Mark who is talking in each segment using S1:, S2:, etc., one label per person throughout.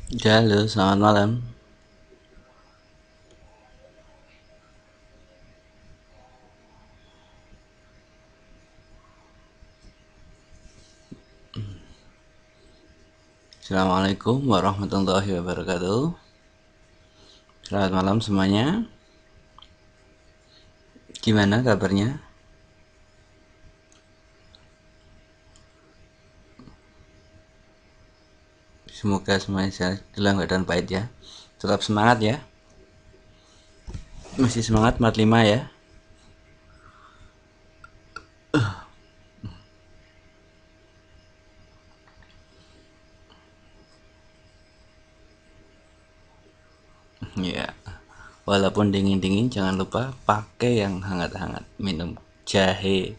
S1: Halo, selamat malam. Assalamualaikum warahmatullahi wabarakatuh. Selamat malam semuanya. Gimana kabarnya? Semoga semuanya sehat dalam keadaan baik ya. Tetap semangat ya. Masih semangat 45 ya. Ya. Walaupun dingin-dingin jangan lupa pakai yang hangat-hangat. Minum jahe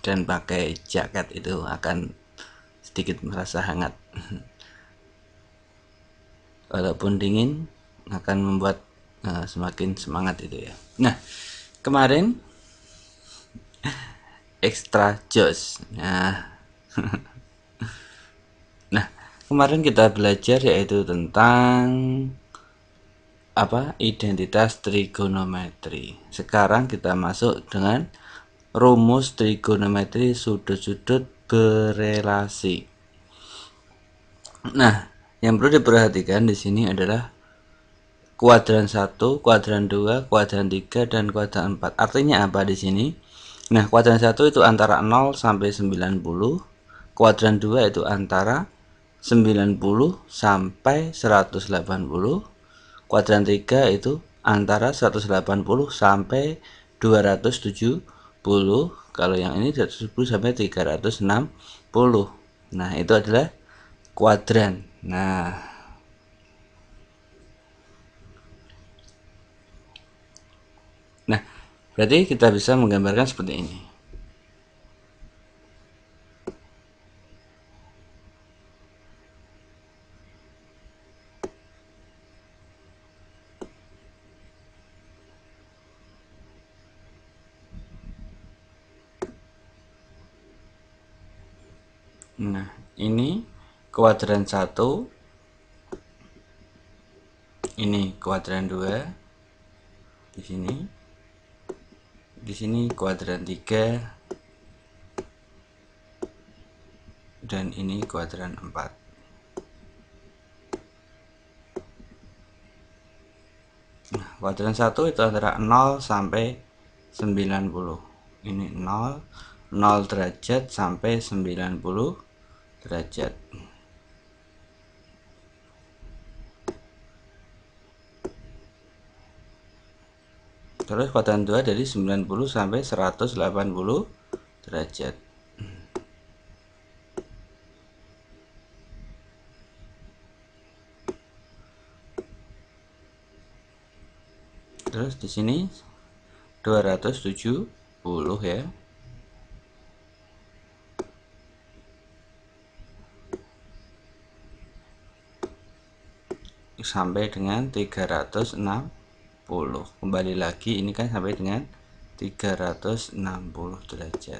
S1: dan pakai jaket itu akan sedikit merasa hangat. Walaupun dingin akan membuat semakin semangat itu ya. Nah, kemarin extra jos. Nah, kemarin kita belajar yaitu tentang identitas trigonometri. Sekarang kita masuk dengan rumus trigonometri sudut-sudut berelasi. Nah, yang perlu diperhatikan di sini adalah kuadran 1, kuadran 2, kuadran 3 dan kuadran 4. Artinya apa di sini? Nah, kuadran 1 itu antara 0 sampai 90, kuadran 2 itu antara 90 sampai 180, kuadran 3 itu antara 180 sampai 270, kalau yang ini 270 sampai 360. Nah, itu adalah kuadran. Nah, berarti kita bisa menggambarkan seperti ini. Nah, ini kuadran 1, ini kuadran 2, di sini. Di sini kuadran 3 dan ini kuadran 4. Nah, kuadran 1 itu antara 0 sampai 90. Ini 0 derajat sampai 90 derajat. Terus kuadran 2 dari 90 sampai 180 derajat. Terus di sini 270 ya. Sampai dengan 360. Kembali lagi ini kan sampai dengan 360 derajat.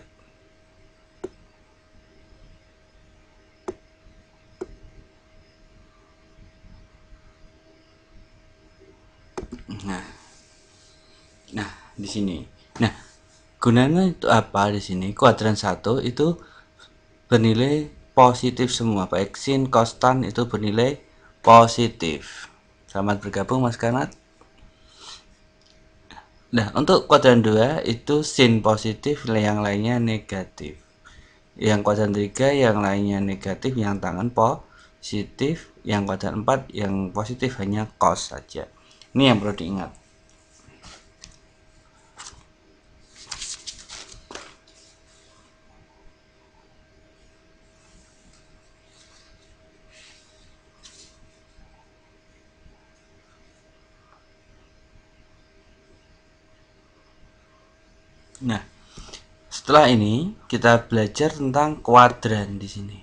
S1: Nah, di sini. Nah, gunanya itu apa di sini? Kuadran 1 itu bernilai positif semua, baik sin, cos, tan itu bernilai positif. Selamat bergabung Mas Kanat. Nah, untuk kuadran 2 itu sin positif, yang lainnya negatif. Yang kuadran 3 yang lainnya negatif, yang tangan positif. Yang kuadran 4 yang positif hanya cos saja. Ini yang perlu diingat. Nah, setelah ini kita belajar tentang kuadran di sini.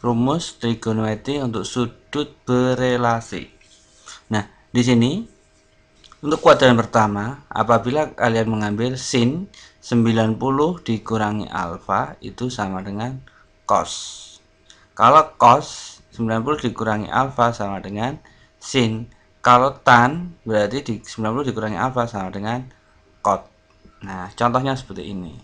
S1: Rumus trigonometri untuk sudut berelasi. Nah, di sini untuk kuadran pertama, apabila kalian mengambil sin 90 dikurangi alfa itu sama dengan cos. Kalau cos 90 dikurangi alfa sama dengan sin. Kalau tan berarti 90 dikurangi alfa sama dengan cot. Nah, contohnya seperti ini.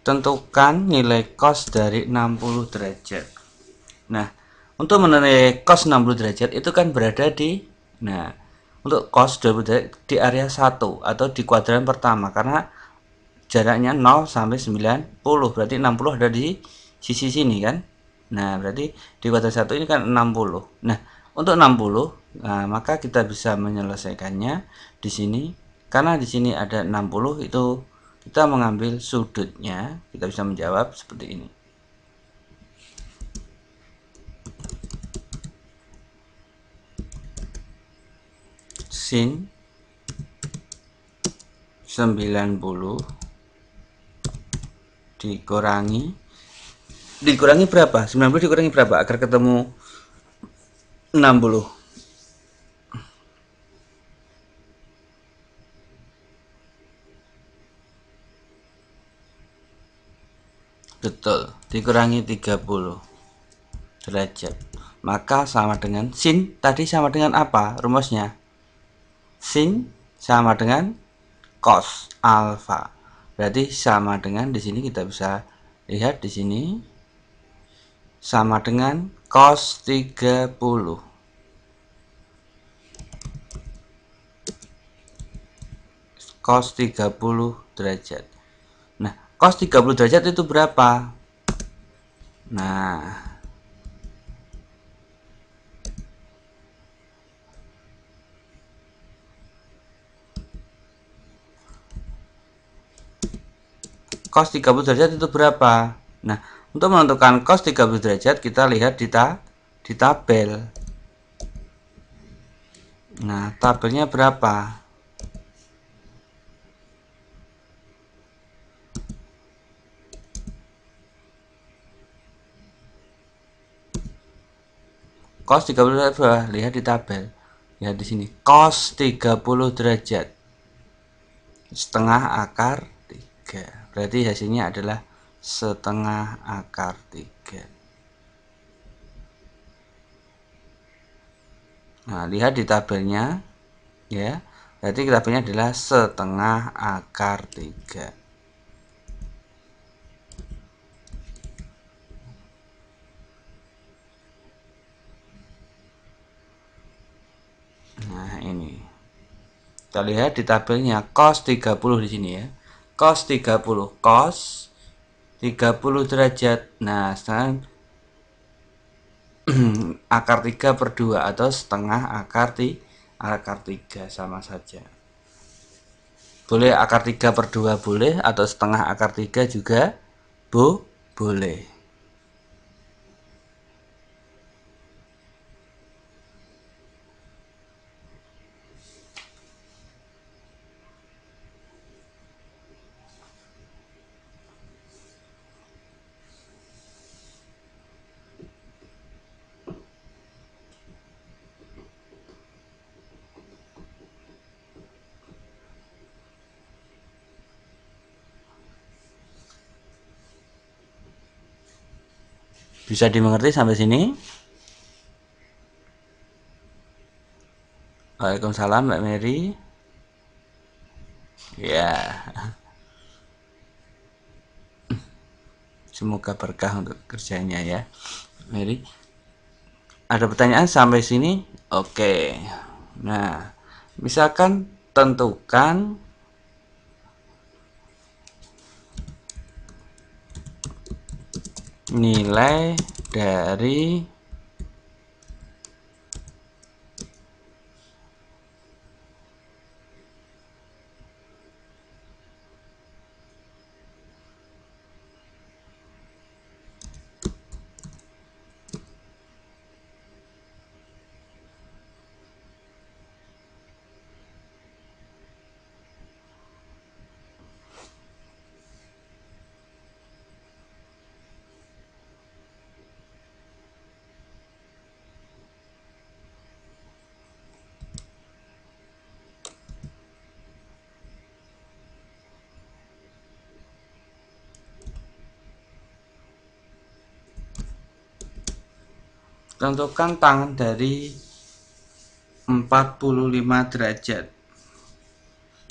S1: Tentukan nilai cos dari 60 derajat. Nah, untuk menilai cos 60 derajat itu kan berada di, nah, untuk cos 20 derajat di area 1 atau di kuadran pertama karena jaraknya 0 sampai 90, berarti 60 ada di sisi sini kan. Nah, berarti di kuadran 1 ini kan 60. Nah, untuk 60, nah, maka kita bisa menyelesaikannya di sini karena di sini ada 60, itu kita mengambil sudutnya, kita bisa menjawab seperti ini. Sin 90 dikurangi berapa? 90 dikurangi berapa agar ketemu 60? Betul, dikurangi 30 derajat. Maka sama dengan sin tadi sama dengan apa rumusnya? Sin sama dengan cos alfa. Berarti sama dengan di sini kita bisa lihat di sini sama dengan cos 30. Cos 30 derajat. Nah, cos 30 derajat itu berapa? Nah, cos 30 derajat itu berapa? Nah, untuk menentukan cos 30 derajat kita lihat di tabel. Nah, tabelnya berapa? Cos 30 derajat berapa? Lihat di tabel. Lihat di sini. Cos 30 derajat. Setengah akar 3. Berarti hasilnya adalah setengah akar 3. Nah, lihat di tabelnya ya. Berarti tabelnya adalah setengah akar 3. Nah, ini. Kita lihat di tabelnya cos 30 di sini ya. Cos 30, cos 30 derajat. Nah, sekarang akar 3 per 2 atau setengah akar 3 sama saja. Boleh akar 3 per 2 boleh, atau setengah akar 3 juga boleh. Bisa dimengerti sampai sini? Waalaikumsalam Mbak Mary. Ya, semoga berkah untuk kerjanya ya Mary. Ada pertanyaan sampai sini? Oke. Nah, misalkan tentukan nilai dari Tentukan tangan dari 45 derajat.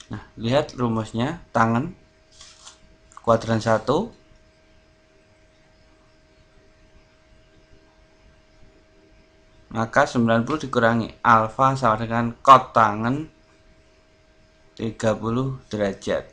S1: Nah, lihat rumusnya, tangan kuadran 1 maka 90 dikurangi alfa sama dengan kot tangan 30 derajat.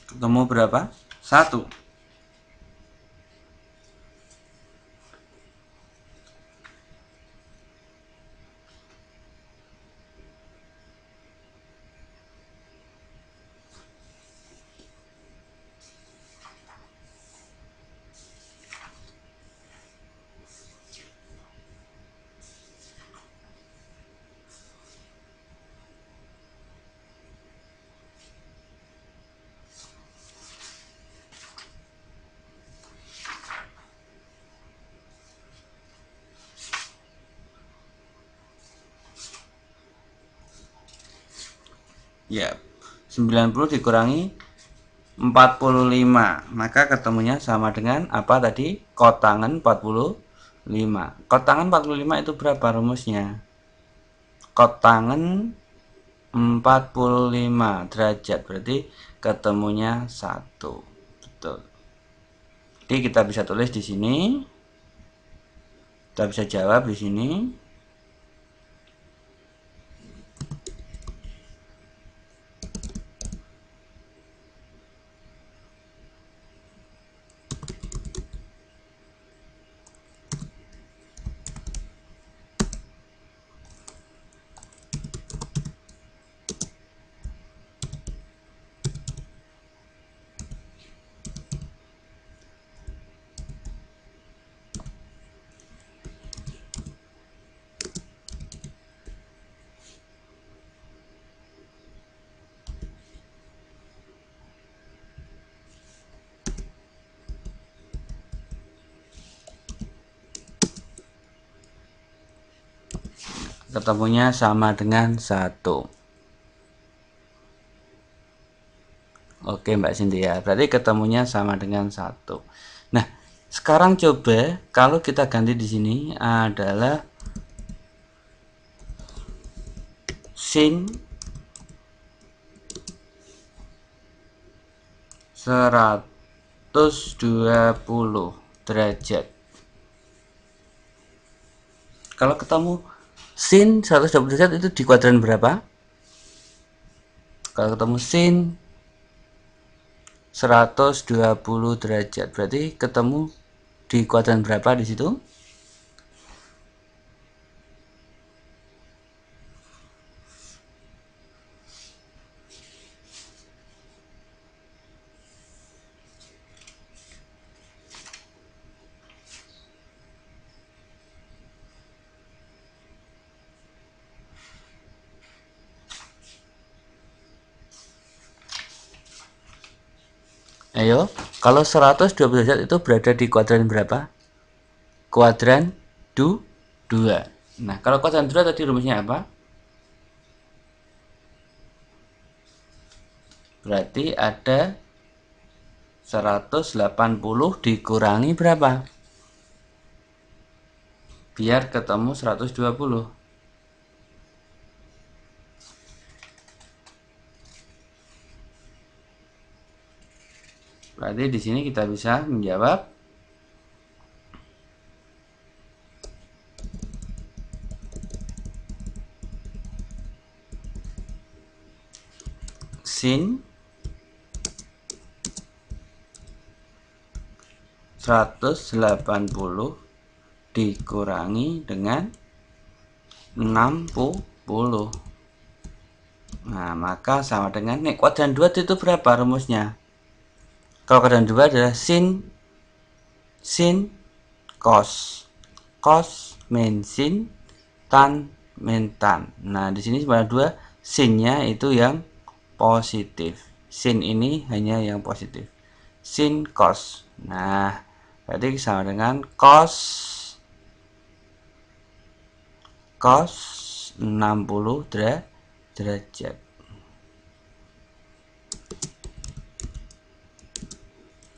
S1: Ketemu berapa? 1. Ya, 90 dikurangi 45 maka ketemunya sama dengan apa tadi? Kot tangan 45. Kot tangan 45 itu berapa rumusnya? Kot tangan 45 derajat, berarti ketemunya 1. Betul. Jadi kita bisa tulis di sini. Kita bisa jawab di sini. Ketemunya sama dengan 1. Oke Mbak Cynthia, berarti ketemunya sama dengan 1. Nah, sekarang coba kalau kita ganti di sini adalah sin 120 derajat. Kalau ketemu sin 120 derajat itu di kuadran berapa? Kalau ketemu sin 120 derajat, berarti ketemu di kuadran berapa di situ? Ayo, kalau 120 derajat itu berada di kuadran berapa? Kuadran 2. Nah, kalau kuadran 2 tadi rumusnya apa? Berarti ada 180 dikurangi berapa? biar ketemu 120. Berarti di sini kita bisa menjawab sin 180 dikurangi dengan 60. Nah, maka sama dengan nih kuadran 2 itu berapa rumusnya? Kalau kuadran 2 adalah sin cos. Cos min sin, tan min tan. Nah, di sini sebenarnya 2 sinnya itu yang positif. Sin ini hanya yang positif. Sin cos. Nah, berarti sama dengan cos 60 derajat.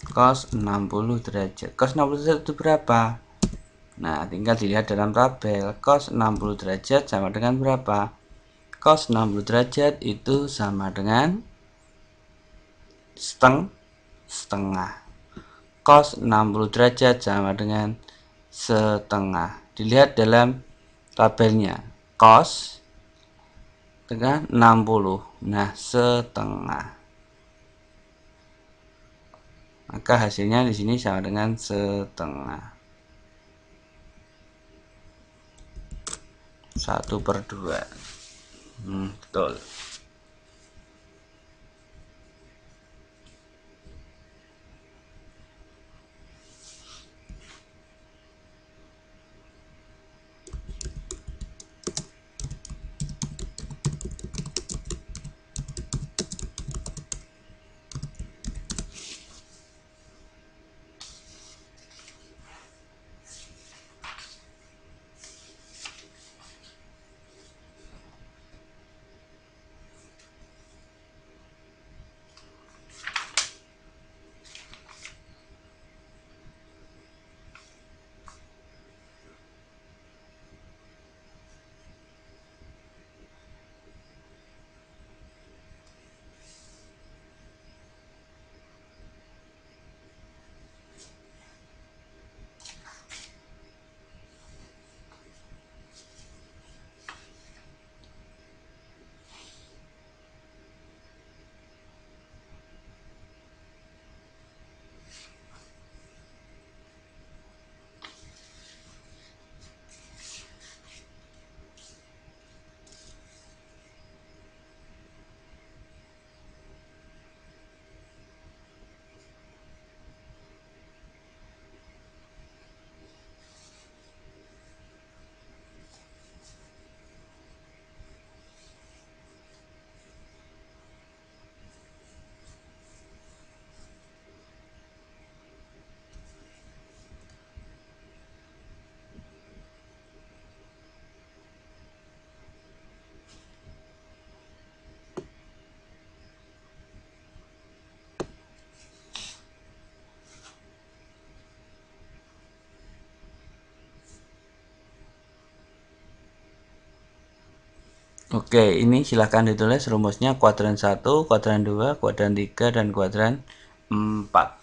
S1: Cos 60 derajat. Cos 60 derajat itu berapa? Nah, tinggal dilihat dalam tabel. Cos 60 derajat sama dengan berapa? Cos 60 derajat itu sama dengan setengah. Cos 60 derajat sama dengan setengah. Dilihat dalam tabelnya. Cos dengan 60. Nah, setengah. Maka hasilnya di sini sama dengan setengah. 1/2. Betul. Oke, ini silahkan ditulis rumusnya kuadran 1, kuadran 2, kuadran 3, dan kuadran 4.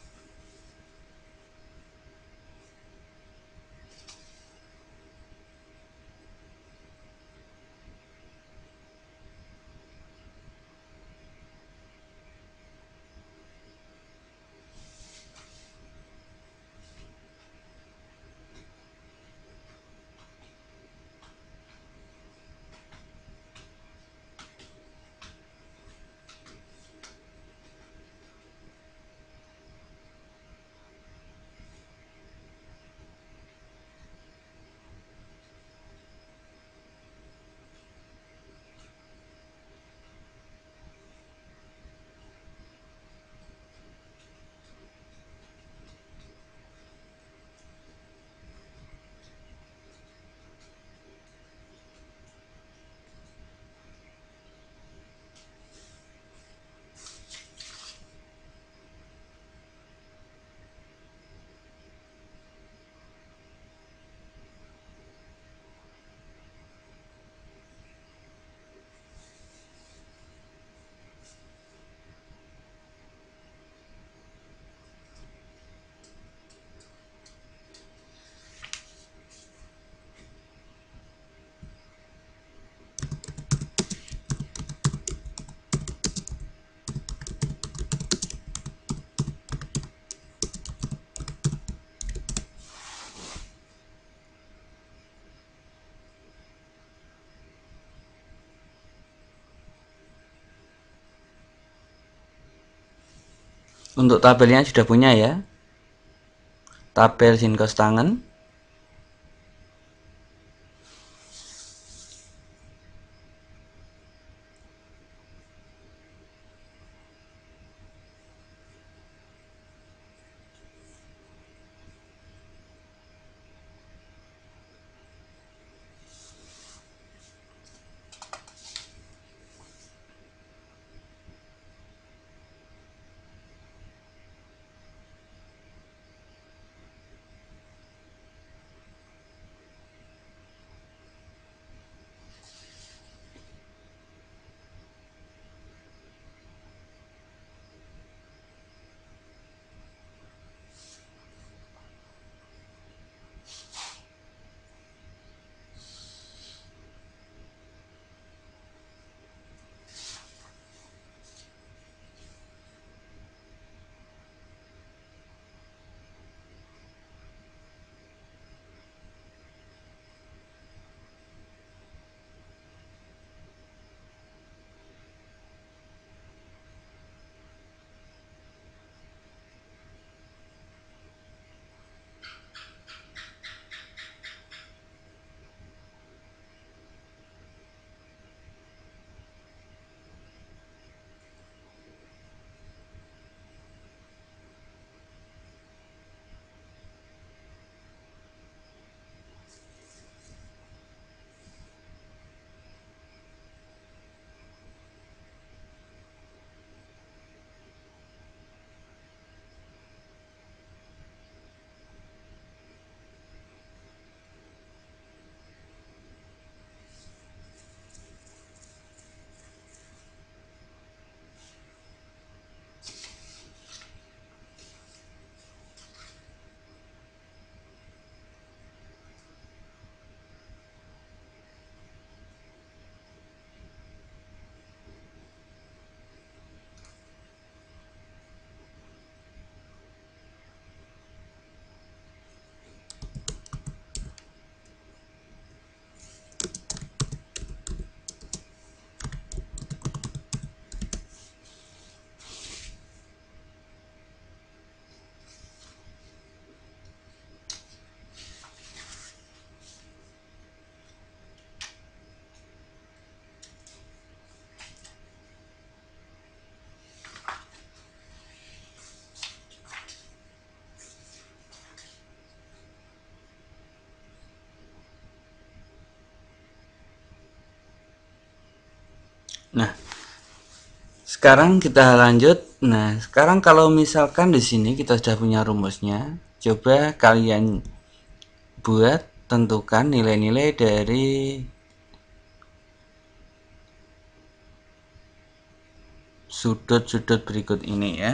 S1: Untuk tabelnya sudah punya ya. Tabel sin cos tangen. Nah, sekarang kita lanjut. Nah, sekarang kalau misalkan di sini kita sudah punya rumusnya, coba kalian buat tentukan nilai-nilai dari sudut-sudut berikut ini ya.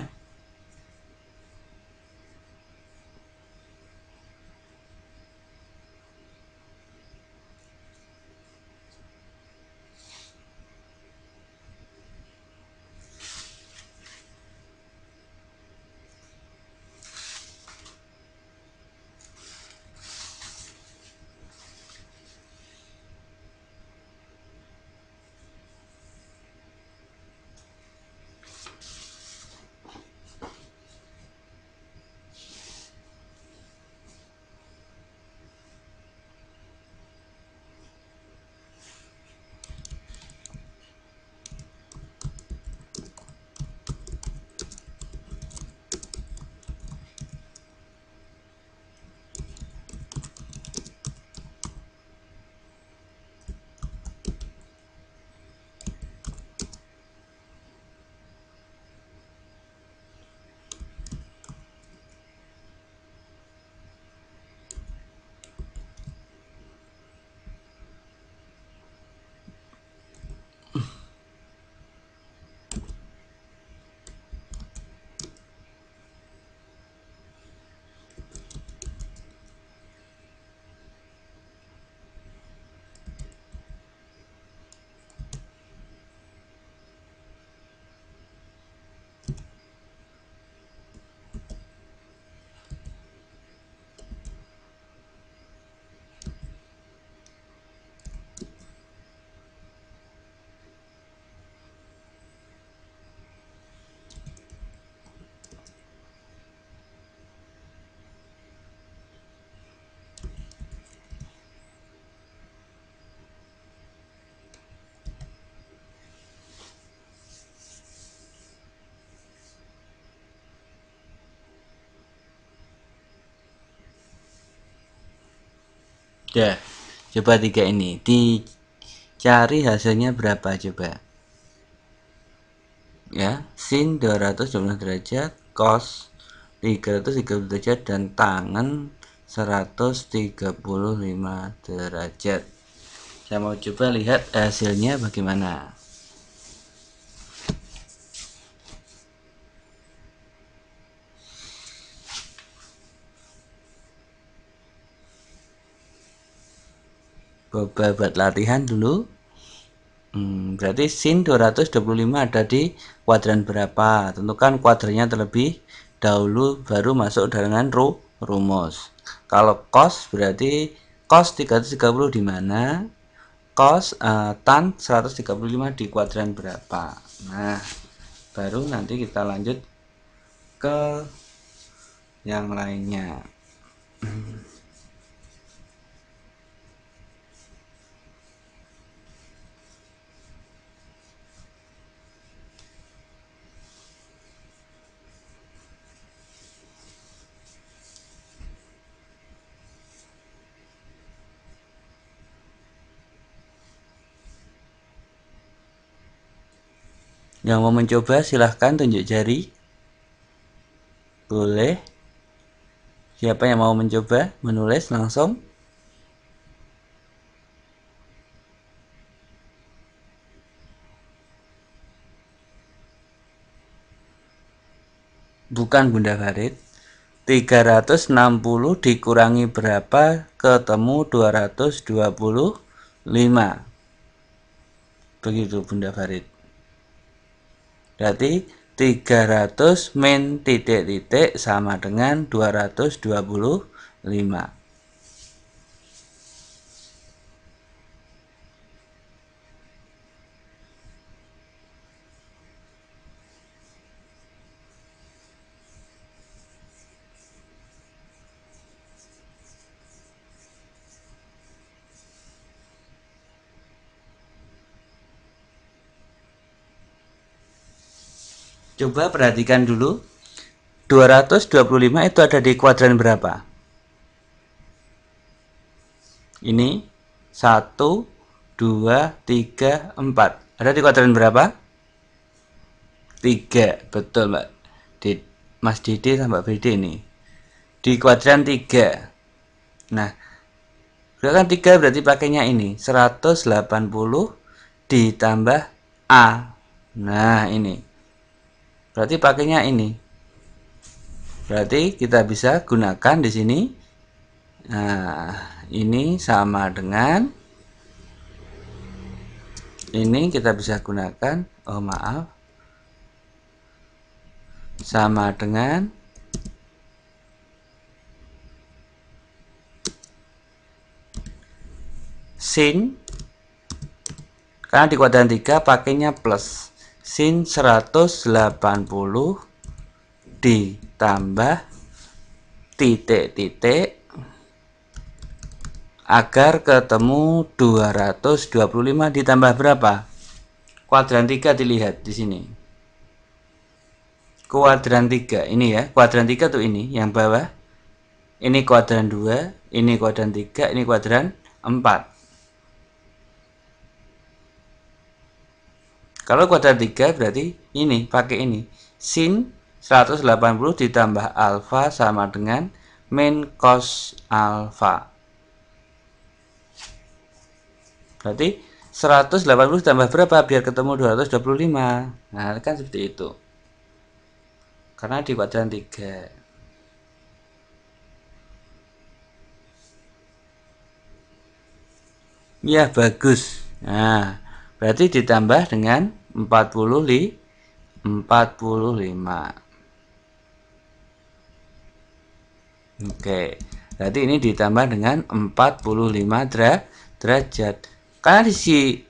S1: Ya, coba 3 ini dicari hasilnya berapa coba. Ya, sin 220 derajat, cos 330 derajat, dan tangen 135 derajat. Saya mau coba lihat hasilnya bagaimana. Coba buat latihan dulu. Berarti sin 225 ada di kuadran berapa? Tentukan kuadrannya terlebih dahulu baru masuk dengan rumus. Kalau cos berarti cos 330 di mana? Cos tan 135 di kuadran berapa? Nah, baru nanti kita lanjut ke yang lainnya. Yang mau mencoba silahkan tunjuk jari. Boleh. Siapa yang mau mencoba menulis langsung? Bukan Bunda Farid. 360 dikurangi berapa ketemu 225. Begitu Bunda Farid. Berarti 300 min titik-titik sama dengan 225. Coba perhatikan dulu. 225 itu ada di kuadran berapa? Ini 1, 2, 3, 4. Ada di kuadran berapa? 3. Betul Mbak Mas Dede sama Mbak Bede ini. Di kuadran 3. Nah, gerakan 3 berarti pakainya ini 180 ditambah A. Nah, ini. Berarti pakainya ini. Berarti kita bisa gunakan di sini. Nah, ini sama dengan ini kita bisa gunakan. Oh, maaf. Sama dengan sin, karena di kuadran 3 pakainya plus, sin 180 ditambah titik-titik agar ketemu 225 ditambah berapa? Kuadran 3 dilihat di sini. Kuadran 3 ini ya, kuadran 3 tuh ini yang bawah. Ini kuadran 2, ini kuadran 3, ini kuadran 4. Kalau kuadran 3 berarti ini, pakai ini. Sin 180 ditambah alfa sama dengan min cos alfa. Berarti 180 ditambah berapa biar ketemu 225? Nah, kan seperti itu. Karena di kuadran 3. Ya, bagus. Nah, berarti ditambah dengan 45. Oke. Berarti ini ditambah dengan 45 derajat. Karena di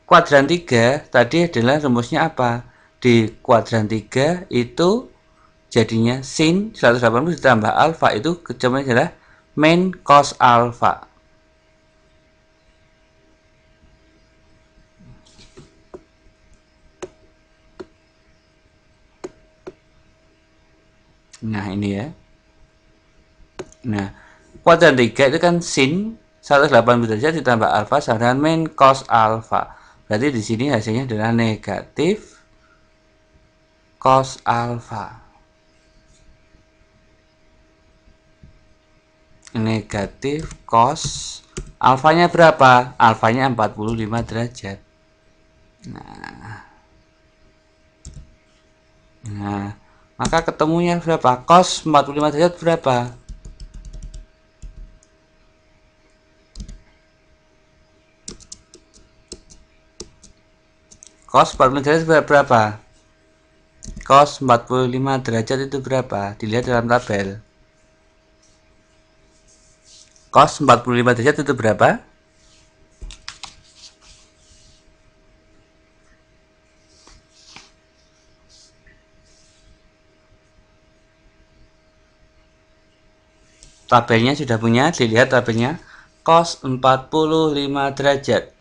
S1: kuadran 3 tadi adalah rumusnya apa? Di kuadran 3 itu jadinya sin 180 ditambah alfa itu jawabannya adalah min cos alfa. Nah, ini ya. Nah, kuadran 3 itu kan sin 180 derajat ditambah alfa sama dengan min cos alfa. Berarti di sini hasilnya adalah negatif cos alfa. Negatif cos alfanya berapa? Alfanya 45 derajat. Nah, maka ketemunya berapa? Cos 45 derajat berapa? Cos 45 derajat berapa? Cos 45 derajat itu berapa? Dilihat dalam tabel. Cos 45 derajat itu berapa? Tabelnya sudah punya, dilihat tabelnya. Cos 45 derajat.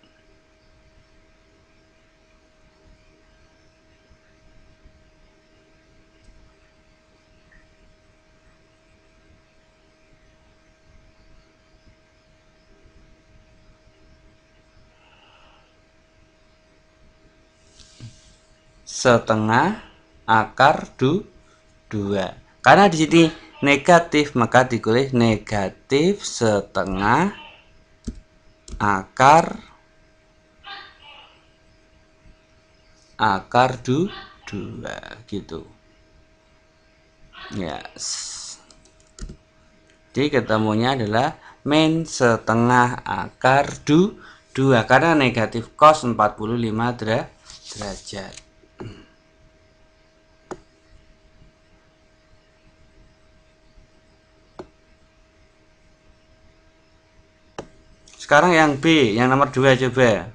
S1: Setengah akar 2. Karena di sini negatif, maka ditulis negatif setengah akar 2 gitu. Yes. Jadi ketemunya adalah min setengah akar 2 karena negatif cos 45 derajat. Sekarang yang B, yang nomor 2 coba.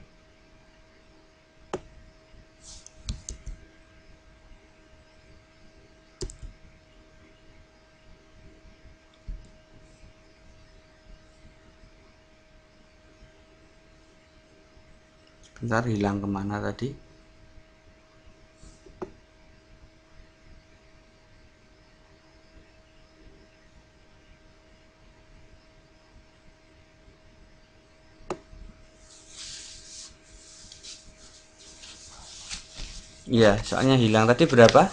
S1: Bentar, hilang kemana tadi? Iya, soalnya hilang tadi berapa?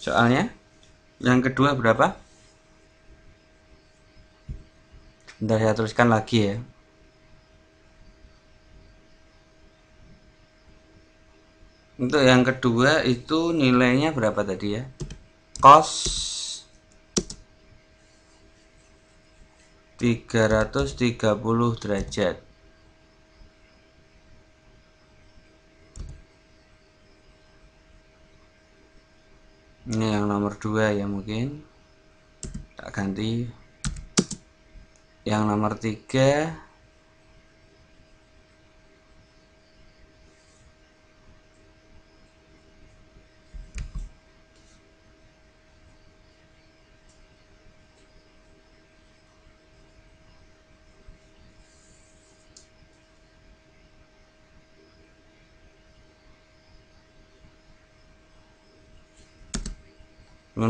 S1: Soalnya yang kedua berapa? Bentar, saya tuliskan lagi ya. Untuk yang kedua itu nilainya berapa tadi ya? Cos 330 derajat. Ini yang nomor 2 ya, mungkin tak ganti. Yang nomor 3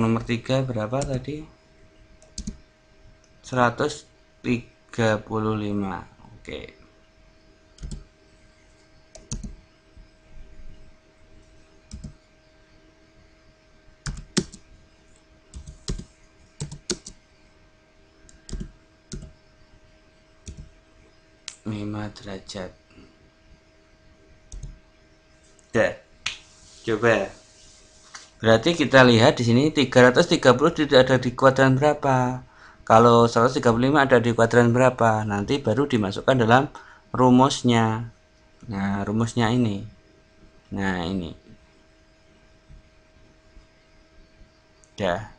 S1: nomor 3 berapa tadi? 135. Oke. Derajat. Ya. Coba. Berarti kita lihat di sini 330 tidak ada di kuadran berapa? Kalau 135 ada di kuadran berapa? Nanti baru dimasukkan dalam rumusnya. Nah, rumusnya ini. Nah, ini. Ya.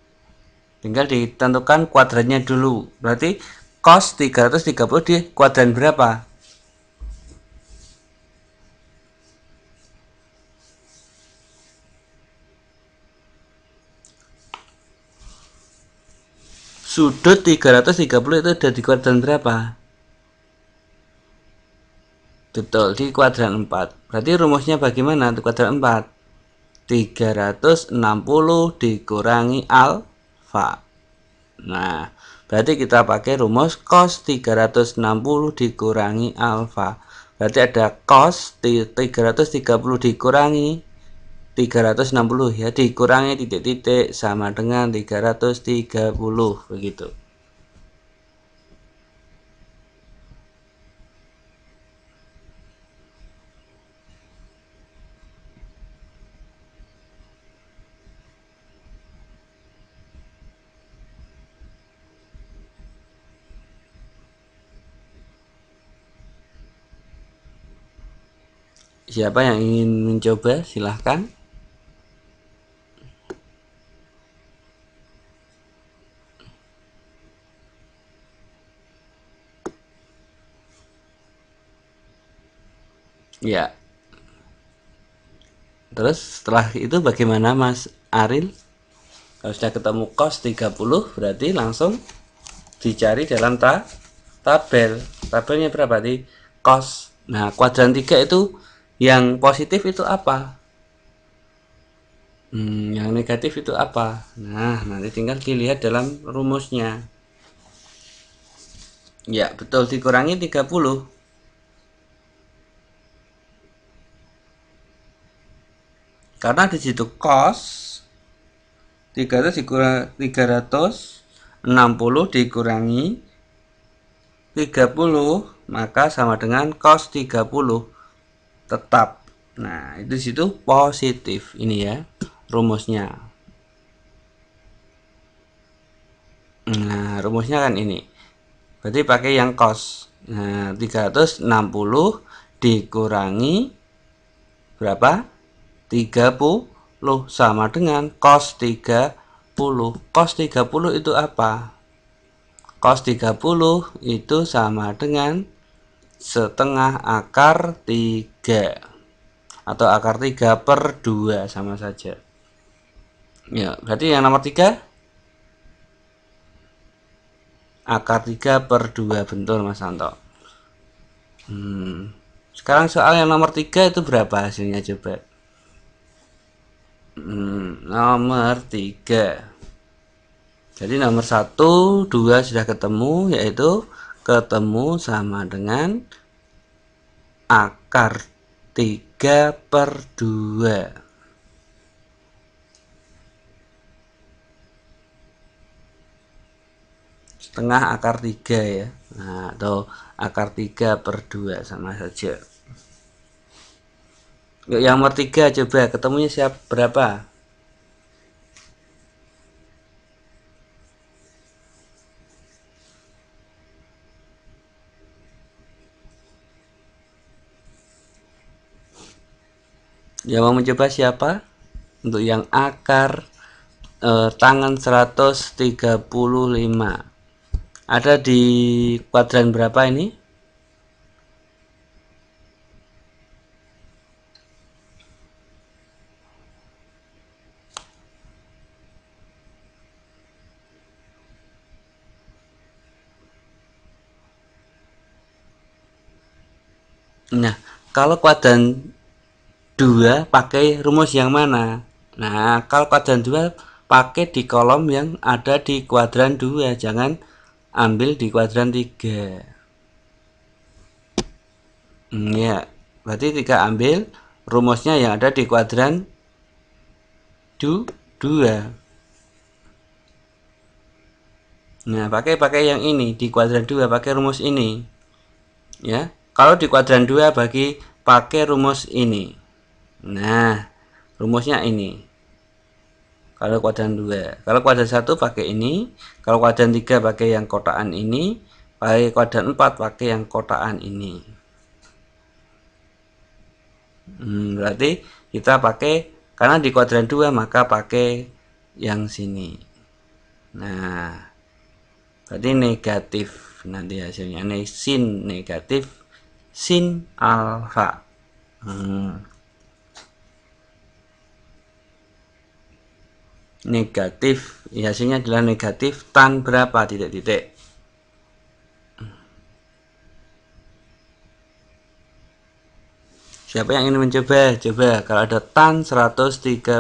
S1: Tinggal ditentukan kuadrannya dulu. Berarti cos 330 di kuadran berapa? Sudut 330 itu ada di kuadran berapa? Betul, di kuadran 4. Berarti rumusnya bagaimana untuk kuadran 4? 360 dikurangi alfa. Nah, Berarti kita pakai rumus cos 360 dikurangi alfa. Berarti ada cos 330 dikurangi 360 ya, dikurangi titik-titik sama dengan 330 begitu. Siapa yang ingin mencoba silahkan. Ya. Terus setelah itu bagaimana Mas Aril? Kalau sudah ketemu cos 30 berarti langsung dicari dalam tabel. Tabelnya berapa di cos. Nah, kuadran 3 itu yang positif itu apa? Yang negatif itu apa? Nah, nanti tinggal dilihat dalam rumusnya. Ya, betul, dikurangi 30. Karena di situ cos 360 dikurangi 30 maka sama dengan cos 30 tetap. Nah, itu situ positif ini ya rumusnya. Nah, rumusnya kan ini. Berarti pakai yang cos. Nah, 360 dikurangi berapa? 30 sama dengan cos 30. Cos 30 itu apa? Cos 30 itu sama dengan setengah akar 3 atau akar 3 per 2 sama saja. Ya, berarti yang nomor 3 akar 3 per 2 betul Mas Santo. Sekarang soal yang nomor 3 itu berapa hasilnya coba? Nomor 3. Jadi nomor 1, 2 sudah ketemu, yaitu ketemu sama dengan akar 3 per 2. Setengah akar 3 ya. Nah, atau akar 3 per 2 sama saja. Yuk, yang nomor 3 coba ketemunya siapa berapa? Yang mau mencoba siapa? Untuk yang akar tangan 135. Ada di kuadran berapa ini? Nah, kalau kuadran 2 pakai rumus yang mana? Nah, kalau kuadran 2 pakai di kolom yang ada di kuadran 2, jangan ambil di kuadran 3. Ya, berarti 3 ambil rumusnya yang ada di kuadran 2. Nah, pakai yang ini di kuadran 2 pakai rumus ini. Ya. Kalau di kuadran 2 pakai rumus ini. Nah, rumusnya ini. Kalau kuadran 2. Kalau kuadran 1 pakai ini. Kalau kuadran 3 pakai yang kotaan ini. Pakai kuadran 4 pakai yang kotaan ini. Berarti kita pakai, karena di kuadran 2 maka pakai yang sini. Nah, berarti negatif nanti hasilnya. Ini sin negatif sin alfa. Negatif, ya, hasilnya adalah negatif tan berapa titik-titik. Siapa yang ingin mencoba? Coba kalau ada tan 135.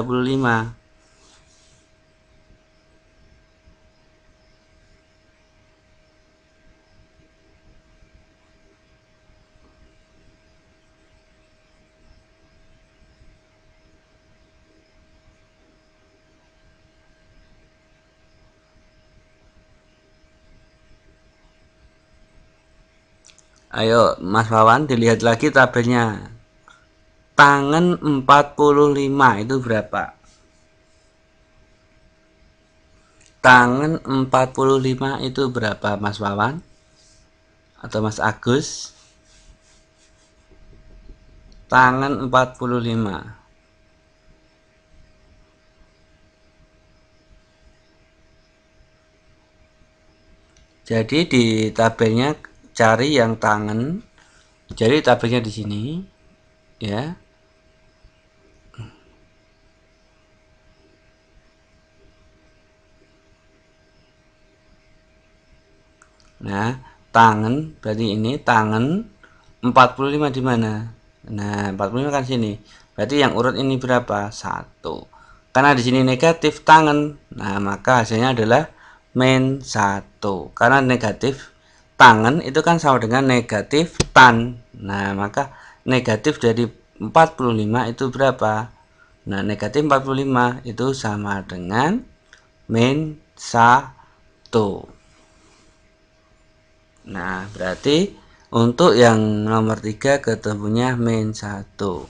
S1: Ayo Mas Wawan dilihat lagi tabelnya. Tangan 45 itu berapa? Tangan 45 itu berapa Mas Wawan? Atau Mas Agus? Tangan 45. Jadi di tabelnya cari yang tangan. Jadi tabelnya di sini ya. Nah, tangan berarti ini tangan 45 di mana? Nah, 45 kan sini. Berarti yang urut ini berapa? 1. Karena di sini negatif tangan. Nah, maka hasilnya adalah min 1. Karena negatif tangan itu kan sama dengan negatif tan. Nah, maka negatif dari 45 itu berapa? Nah, negatif 45 itu sama dengan min 1. Nah, berarti untuk yang nomor 3 ketemunya min 1.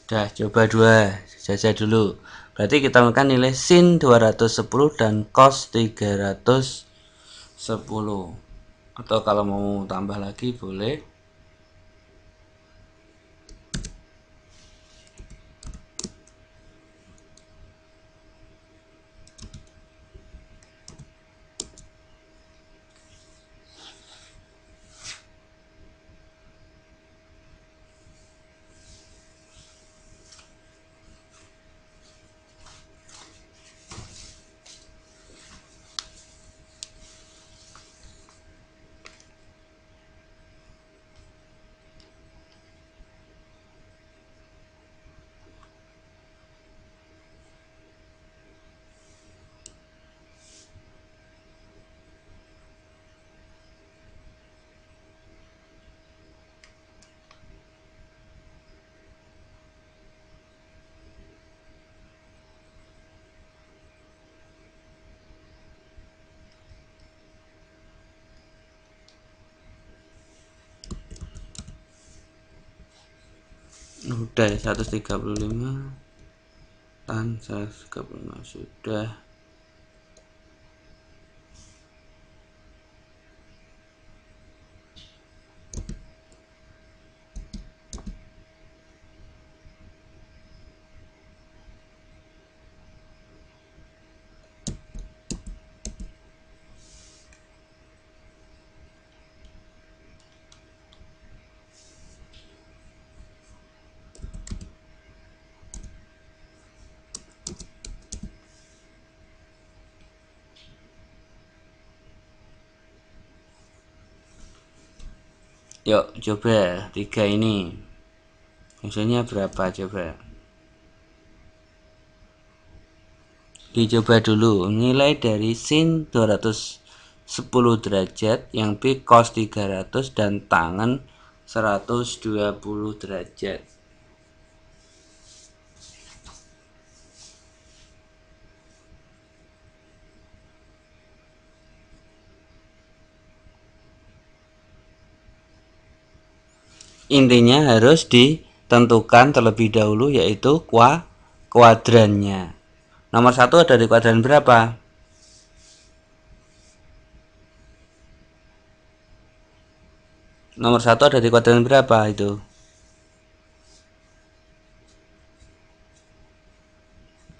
S1: Udah, coba 2 jajah dulu. Berarti kita temukan nilai sin 210 dan cos 310. Atau kalau mau tambah lagi boleh. Udah ya, 135 tan 135 sudah. Yuk coba 3 ini hasilnya berapa, coba dicoba dulu. Nilai dari sin 210 derajat, yang B cos 300 dan tangen 120 derajat. Intinya harus ditentukan terlebih dahulu, yaitu kuadrannya. Nomor 1 ada di kuadran berapa? Nomor 1 ada di kuadran berapa itu?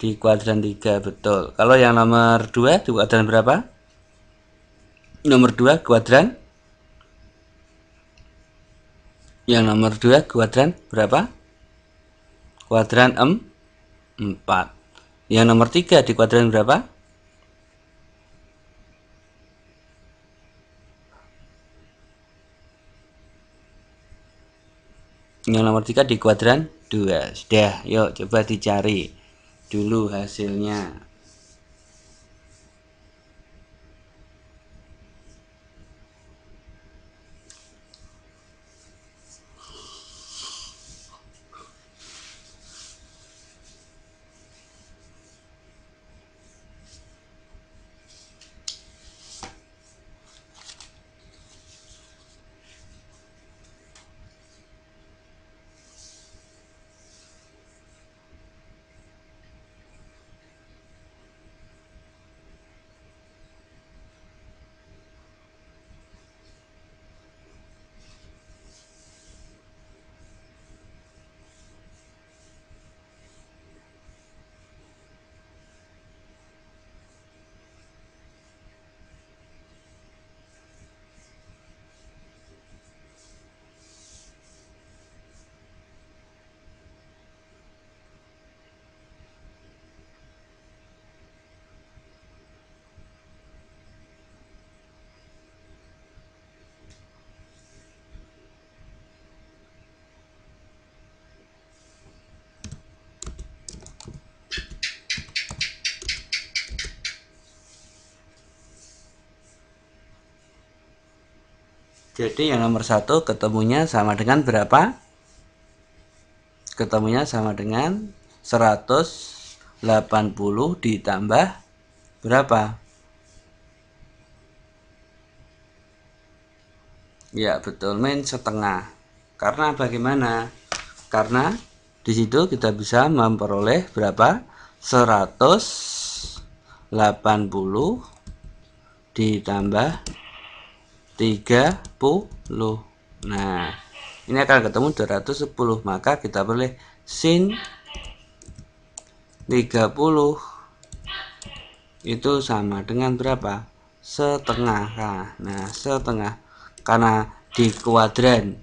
S1: Di kuadran 3, betul. Kalau yang nomor 2 di kuadran berapa? Nomor 2 kuadran. Yang nomor 2 kuadran berapa? Kuadran 4. Yang nomor 3 di kuadran berapa? Yang nomor 3 di kuadran 2. Sudah, yuk coba dicari dulu hasilnya. Jadi yang nomor 1 ketemunya sama dengan berapa? Ketemunya sama dengan 180 ditambah berapa? Ya, betul, min setengah. Karena bagaimana? Karena di situ kita bisa memperoleh berapa? 180 ditambah 30. Nah, ini akan ketemu 210, maka kita boleh sin 30 itu sama dengan berapa? Setengah. Nah, setengah. Karena di kuadran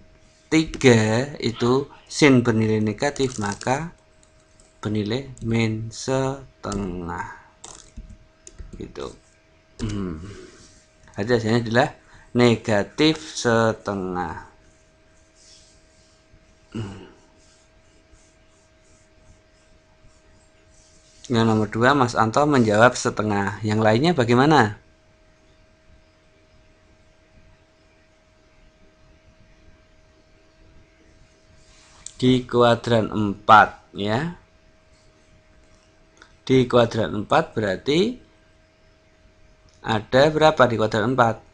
S1: 3 itu sin bernilai negatif, maka bernilai min setengah. Gitu. Hasilnya adalah negatif setengah. Yang nomor 2 Mas Anto menjawab setengah. Yang lainnya bagaimana? Di kuadran 4 ya. Di kuadran 4 berarti ada berapa di kuadran 4?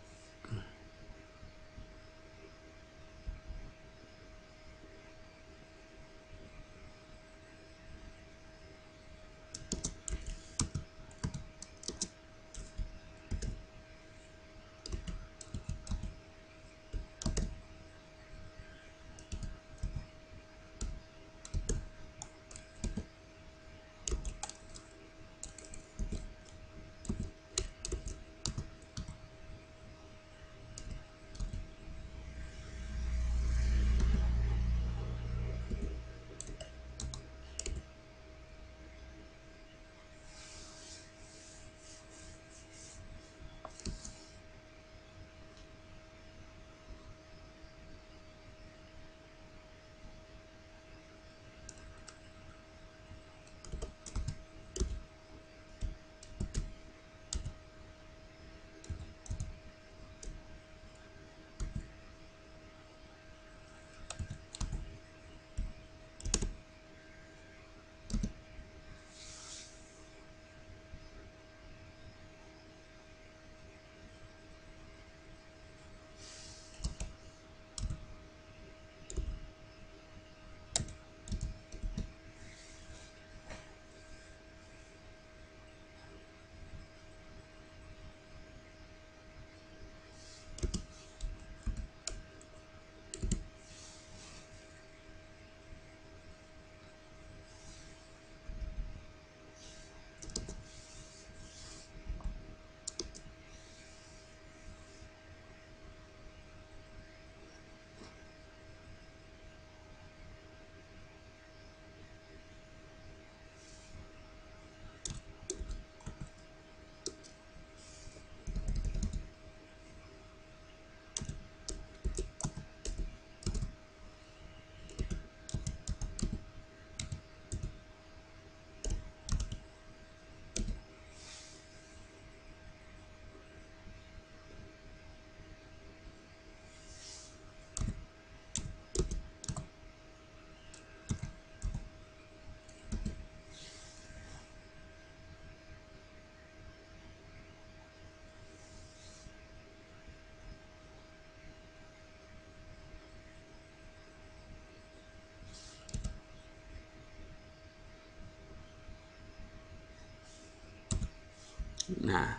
S1: Nah,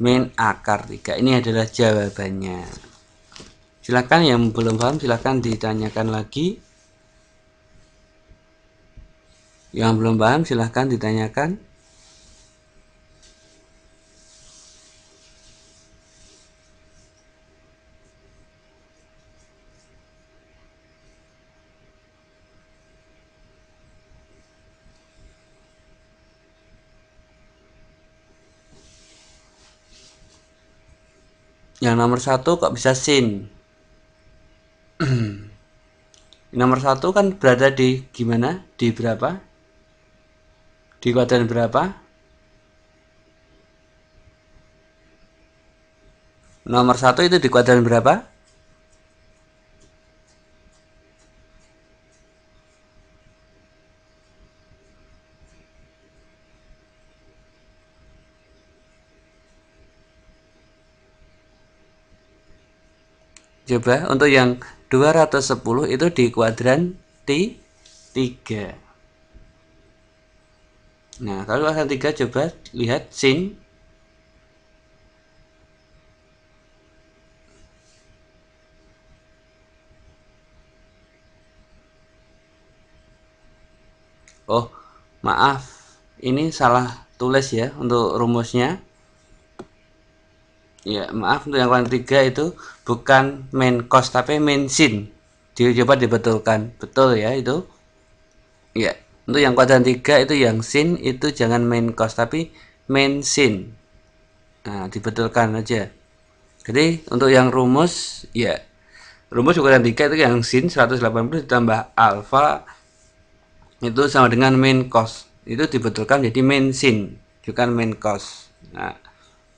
S1: min akar 3 ini adalah jawabannya. Silakan yang belum paham silakan ditanyakan lagi. Yang belum paham silahkan ditanyakan. Yang nomor 1 kok bisa sin? Nomor 1 kan berada di gimana? Di berapa? Di kuadran berapa? Nomor 1 itu di kuadran berapa? Coba untuk yang 210 itu di kuadran 3. Nah, kalau kuadran 3 coba lihat sin. Oh, maaf. Ini salah tulis ya untuk rumusnya. Ya, maaf untuk yang kuadran 3 itu bukan main cos tapi main sin. Coba dibetulkan. Betul ya itu? Ya, untuk yang kuadran 3 itu yang sin itu jangan main cos tapi main sin. Nah, dibetulkan aja. Jadi untuk yang rumus ya, rumus ukuran 3 itu yang sin 180 ditambah alfa itu sama dengan main cos. Itu dibetulkan jadi main sin, bukan main cos. Nah,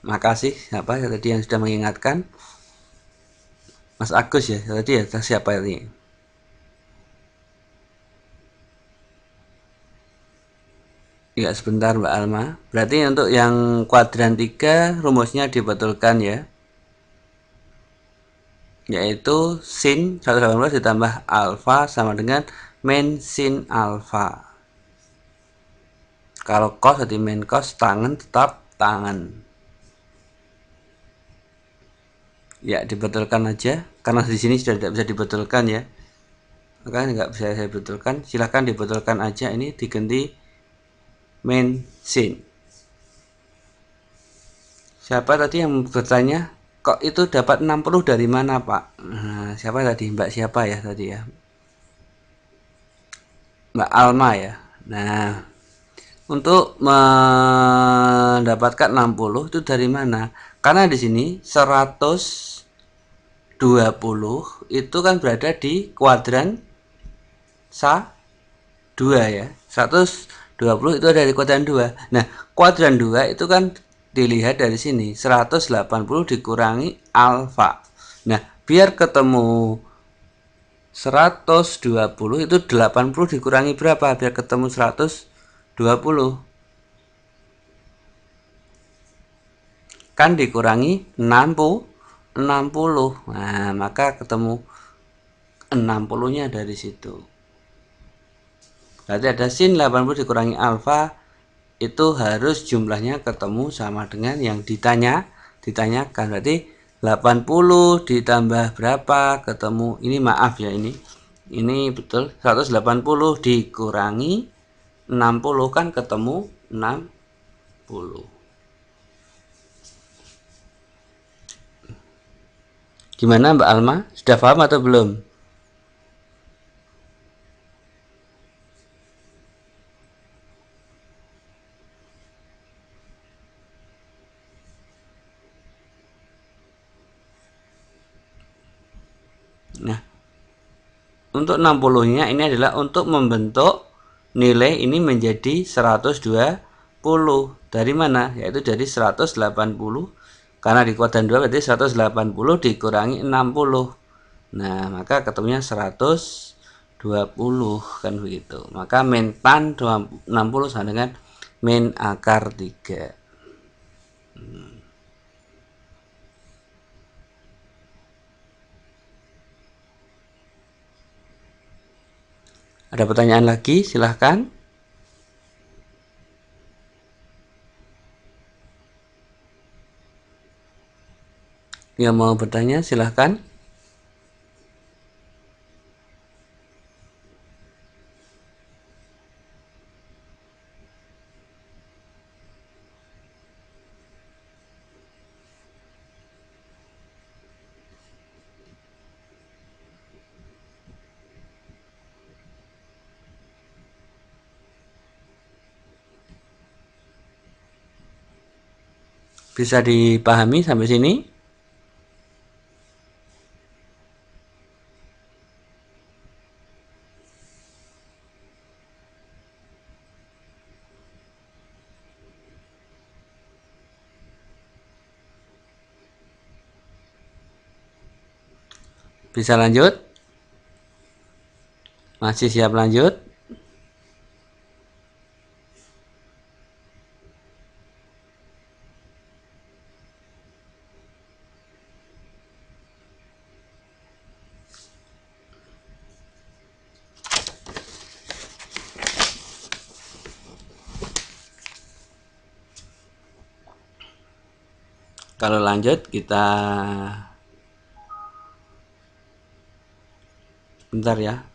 S1: makasih siapa ya tadi yang sudah mengingatkan. Mas Agus ya tadi ya, siapa ini? Ya sebentar Mbak Alma. Berarti untuk yang kuadran 3 rumusnya dibetulkan ya. Yaitu sin 180 ditambah alfa sama dengan min sin alfa. Kalau cos jadi min cos, tangan tetap tangan. Ya dibetulkan aja karena di sini sudah tidak bisa dibetulkan ya. Maka nggak bisa saya betulkan. Silahkan dibetulkan aja, ini diganti min sin. Siapa tadi yang bertanya? Kok itu dapat 60 dari mana Pak? Nah, siapa tadi? Mbak siapa ya tadi ya? Mbak Alma ya. Nah, untuk mendapatkan 60 itu dari mana? Karena di sini 120 itu kan berada di kuadran 2 ya. 120 itu ada di kuadran 2. Nah, kuadran 2 itu kan dilihat dari sini 180 dikurangi alfa. Nah, biar ketemu 120 itu 80 dikurangi berapa biar ketemu 120? Kan dikurangi 60. Nah, maka ketemu 60-nya dari situ. Berarti ada sin 80 dikurangi alfa itu harus jumlahnya ketemu sama dengan yang ditanyakan. Berarti 80 ditambah berapa ketemu, ini maaf ya, ini betul 180 dikurangi 60 kan ketemu 60. Gimana Mbak Alma? Sudah paham atau belum? Nah, untuk 60-nya ini adalah untuk membentuk nilai ini menjadi 120. Dari mana? Yaitu dari 180. Karena di kuadran 2 berarti 180 dikurangi 60. Nah, maka ketemunya 120 kan begitu. Maka min tan 60 sama dengan min akar 3. Ada pertanyaan lagi? Silahkan. Yang mau bertanya silahkan. Bisa dipahami sampai sini? Bisa lanjut? Masih siap lanjut? Kalau lanjut kita bentar ya.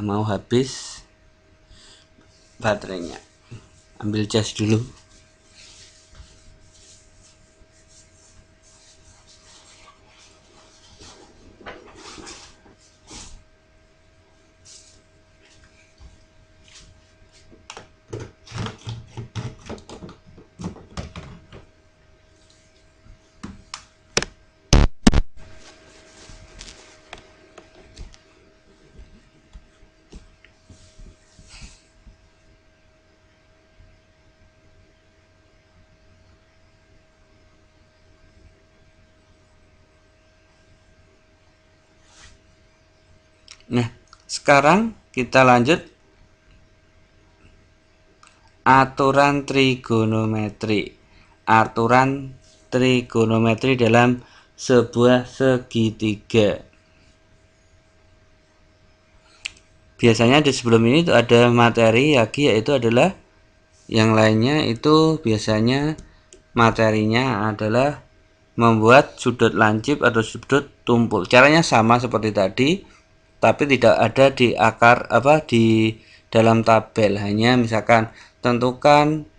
S1: Mau habis baterainya. Ambil cas dulu. Nah, sekarang kita lanjut aturan trigonometri. Aturan trigonometri dalam sebuah segitiga. Biasanya di sebelum ini itu ada materi yaitu adalah yang lainnya itu biasanya materinya adalah membuat sudut lancip atau sudut tumpul. Caranya sama seperti tadi, tapi tidak ada di di dalam tabel. Hanya misalkan tentukan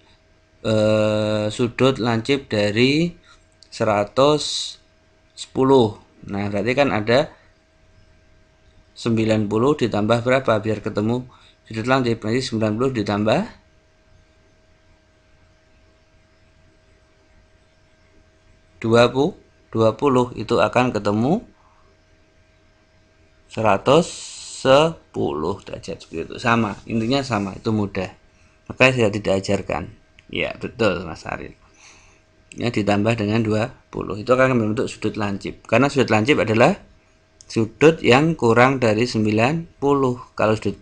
S1: sudut lancip dari 110. Nah, berarti kan ada 90 ditambah berapa biar ketemu sudut lancip. Nanti 90 ditambah 20 itu akan ketemu 110 derajat seperti itu. Sama, intinya sama, itu mudah. Makanya saya tidak ajarkan. Ya, betul Mas Aril. Ya, ditambah dengan 20. Itu akan membentuk sudut lancip. Karena sudut lancip adalah sudut yang kurang dari 90. Kalau sudut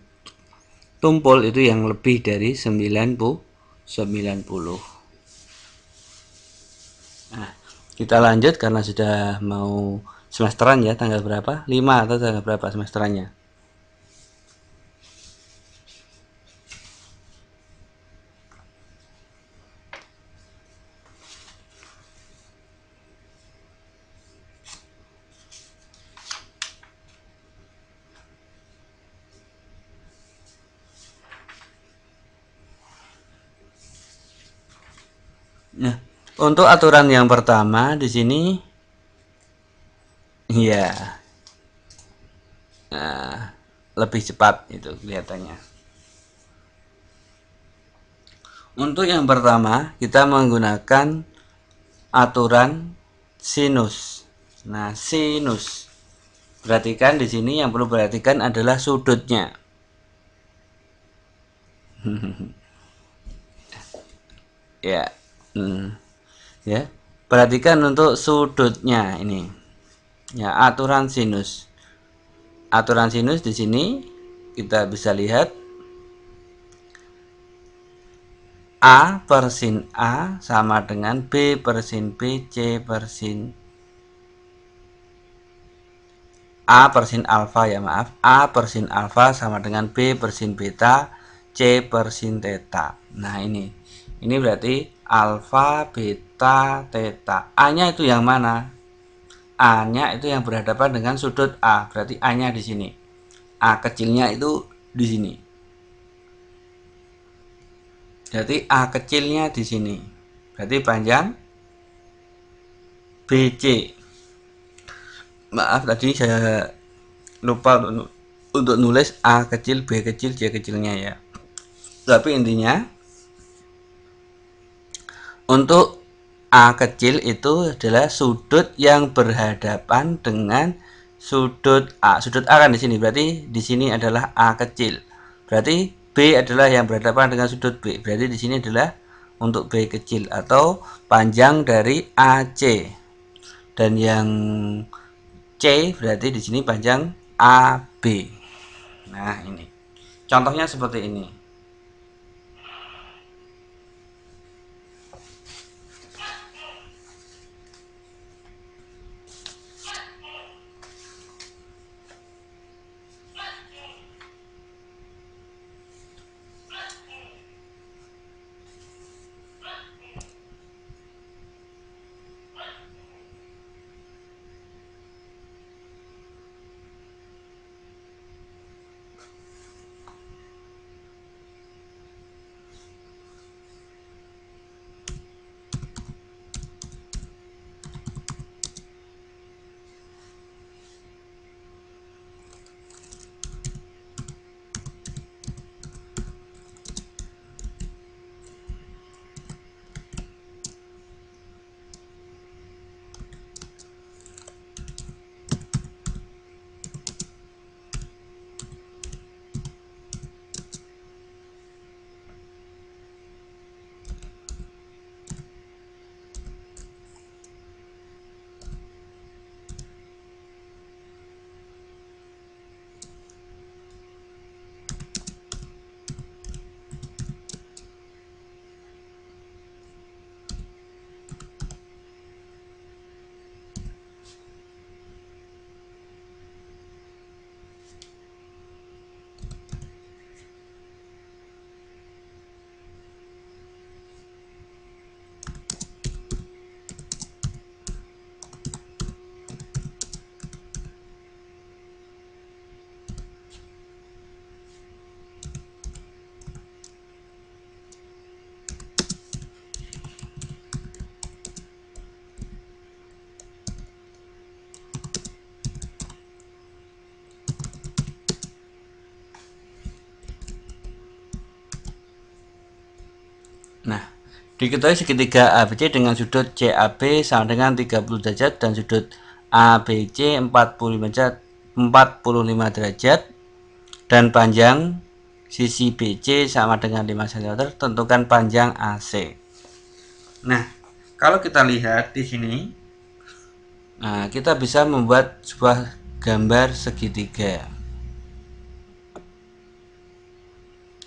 S1: tumpul itu yang lebih dari 90. Nah, kita lanjut karena sudah mau semesteran ya, tanggal berapa? 5 atau tanggal berapa semesterannya? Nah, untuk aturan yang pertama di sini ya lebih cepat itu kelihatannya. Untuk yang pertama kita menggunakan aturan sinus. Nah, sinus. Perhatikan di sini yang perlu perhatikan adalah sudutnya. Ya. Ya. Perhatikan untuk sudutnya ini. Ya, aturan sinus. Aturan sinus di sini kita bisa lihat A per sin A sama dengan B per sin B, C per sin A per sin alfa ya maaf, A per sin alfa sama dengan B per sin beta, C per sin theta. Nah ini berarti alfa, beta, theta. A nya itu yang mana? A-nya itu yang berhadapan dengan sudut A, berarti A-nya di sini. A kecilnya itu di sini. Jadi A kecilnya di sini. Berarti panjang BC. Maaf tadi saya lupa untuk nulis A kecil, B kecil, C kecilnya ya. Tapi intinya untuk A kecil itu adalah sudut yang berhadapan dengan sudut A. Sudut A kan di sini, berarti di sini adalah A kecil. Berarti B adalah yang berhadapan dengan sudut B. Berarti di sini adalah untuk B kecil atau panjang dari AC. Dan yang C berarti di sini panjang AB. Nah, ini. Contohnya seperti ini. Nah, diketahui segitiga ABC dengan sudut CAB sama dengan 30 derajat dan sudut ABC 45 derajat dan panjang sisi BC sama dengan 5 cm. Tentukan panjang AC. Nah, kalau kita lihat di sini, nah, kita bisa membuat sebuah gambar segitiga.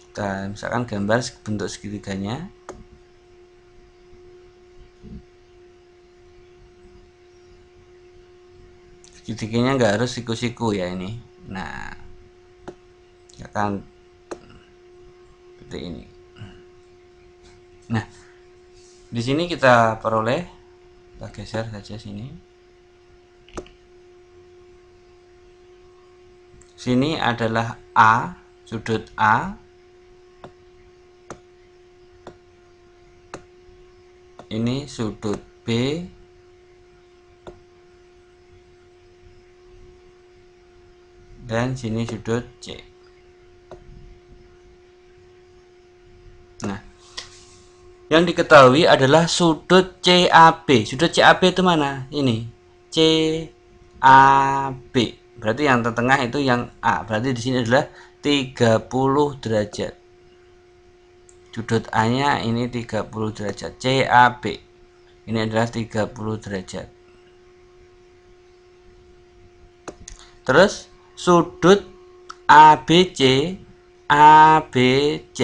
S1: Kita misalkan gambar bentuk segitiganya. Segitiganya nggak harus siku-siku ya ini. Nah, akan seperti ini. Nah, di sini kita peroleh, kita geser saja sini. Sini adalah A, sudut A. Ini sudut B. Dan sini sudut C. Nah, yang diketahui adalah sudut CAB. Sudut CAB itu mana? Ini. CAB. Berarti yang tengah itu yang A. Berarti di sini adalah 30 derajat. Sudut A-nya ini 30 derajat. CAB. Ini adalah 30 derajat. Terus sudut ABC ABC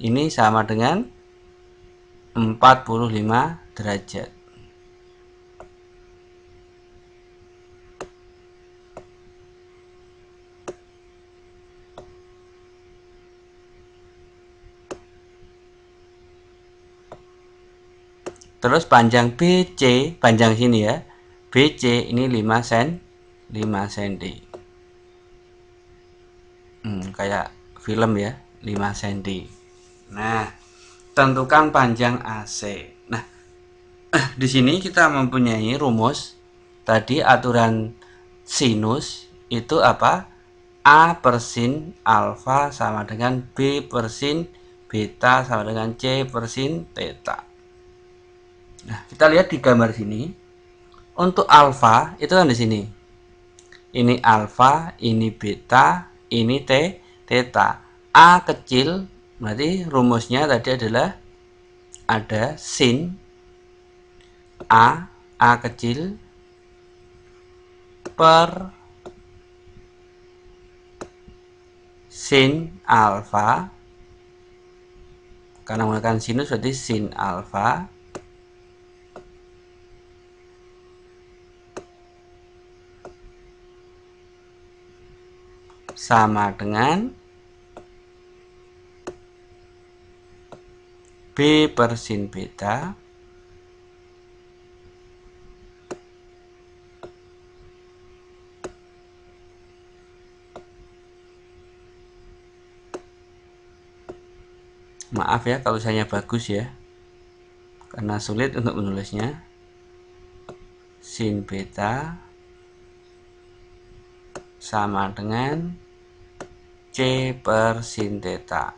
S1: ini sama dengan 45 derajat. Terus panjang BC, panjang sini ya, BC ini 5 cm. Kayak film ya, 5 cm. Nah, tentukan panjang AC. Nah, di sini kita mempunyai rumus. Tadi aturan sinus itu apa? A per sin alfa sama dengan B per sin beta sama dengan C per sin theta. Nah, kita lihat di gambar sini. Untuk alfa itu kan di sini. Ini alfa, ini beta, ini theta. A kecil berarti rumusnya tadi adalah ada sin A kecil per sin alfa, karena menggunakan sinus berarti sin alfa sama dengan B per sin beta maaf ya kalau tulisannya bagus ya, karena sulit untuk menulisnya. Sin beta sama dengan C per sin theta.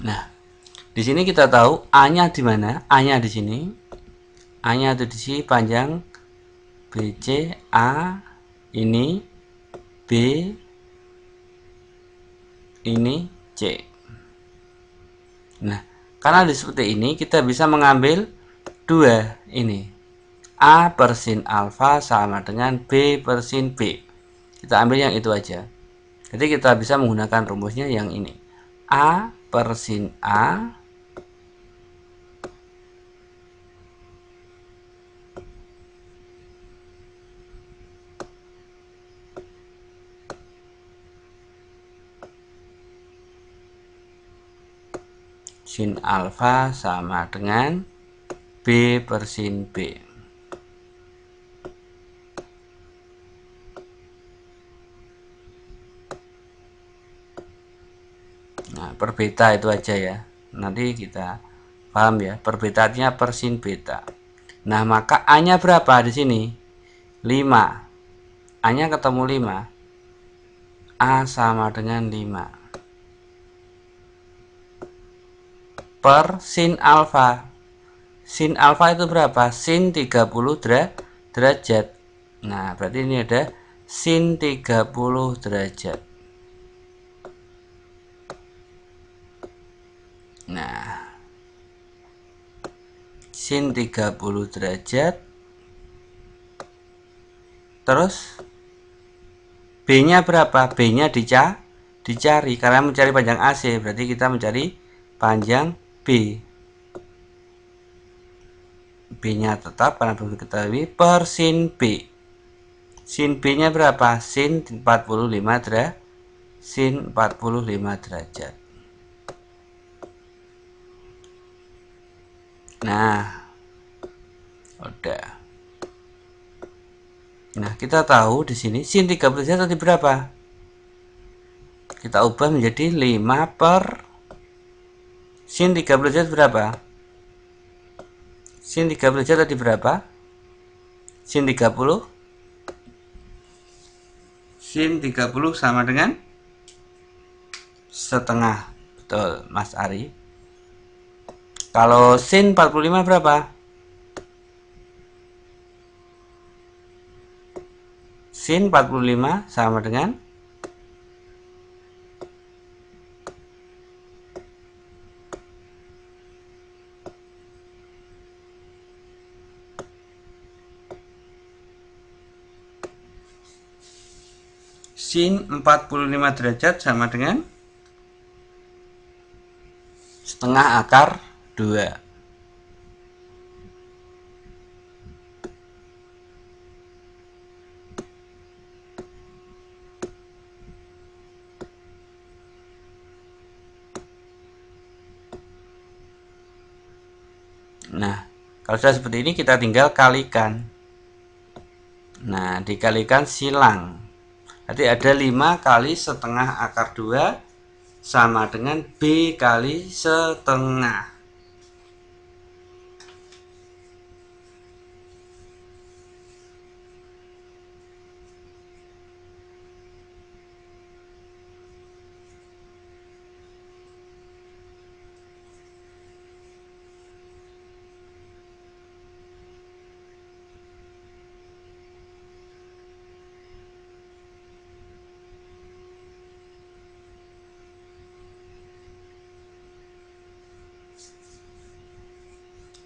S1: Nah, di sini kita tahu A-nya di mana? A-nya di sini. A-nya itu di sini panjang BC, A ini, B ini, C. Nah, karena seperti ini kita bisa mengambil dua ini. A per sin alfa sama dengan B per sin B. Kita ambil yang itu aja. Jadi kita bisa menggunakan rumusnya yang ini. A per sin A sin alfa sama dengan B per sin B. Nah, per beta itu aja ya. Nanti kita paham ya, per betanya per sin beta. Nah, maka A-nya berapa di sini? 5. A-nya ketemu 5. A sama dengan 5 per sin alfa. Sin alfa itu berapa? Sin 30 derajat. Nah, berarti ini ada sin 30 derajat. Nah, sin 30 derajat. Terus B-nya berapa? B-nya dicari karena mencari panjang AC, berarti kita mencari panjang B. B-nya tetap karena belum diketahui per sin B. Sin B-nya berapa? Sin 45 derajat. Sin 45 derajat. Nah, udah. Nah, kita tahu di sini sin 30 derajat tadi berapa? Kita ubah menjadi 5 per sin 30 derajat berapa? Sin 30 derajat tadi berapa? Sin 30. Sin 30 sama dengan setengah. Betul, Mas Ari. Kalau sin 45 berapa? Sin 45 sama dengan sin 45 derajat sama dengan setengah akar 2. Nah, kalau sudah seperti ini kita tinggal kalikan. Nah, dikalikan silang. Berarti ada 5 kali setengah akar 2 sama dengan B kali setengah.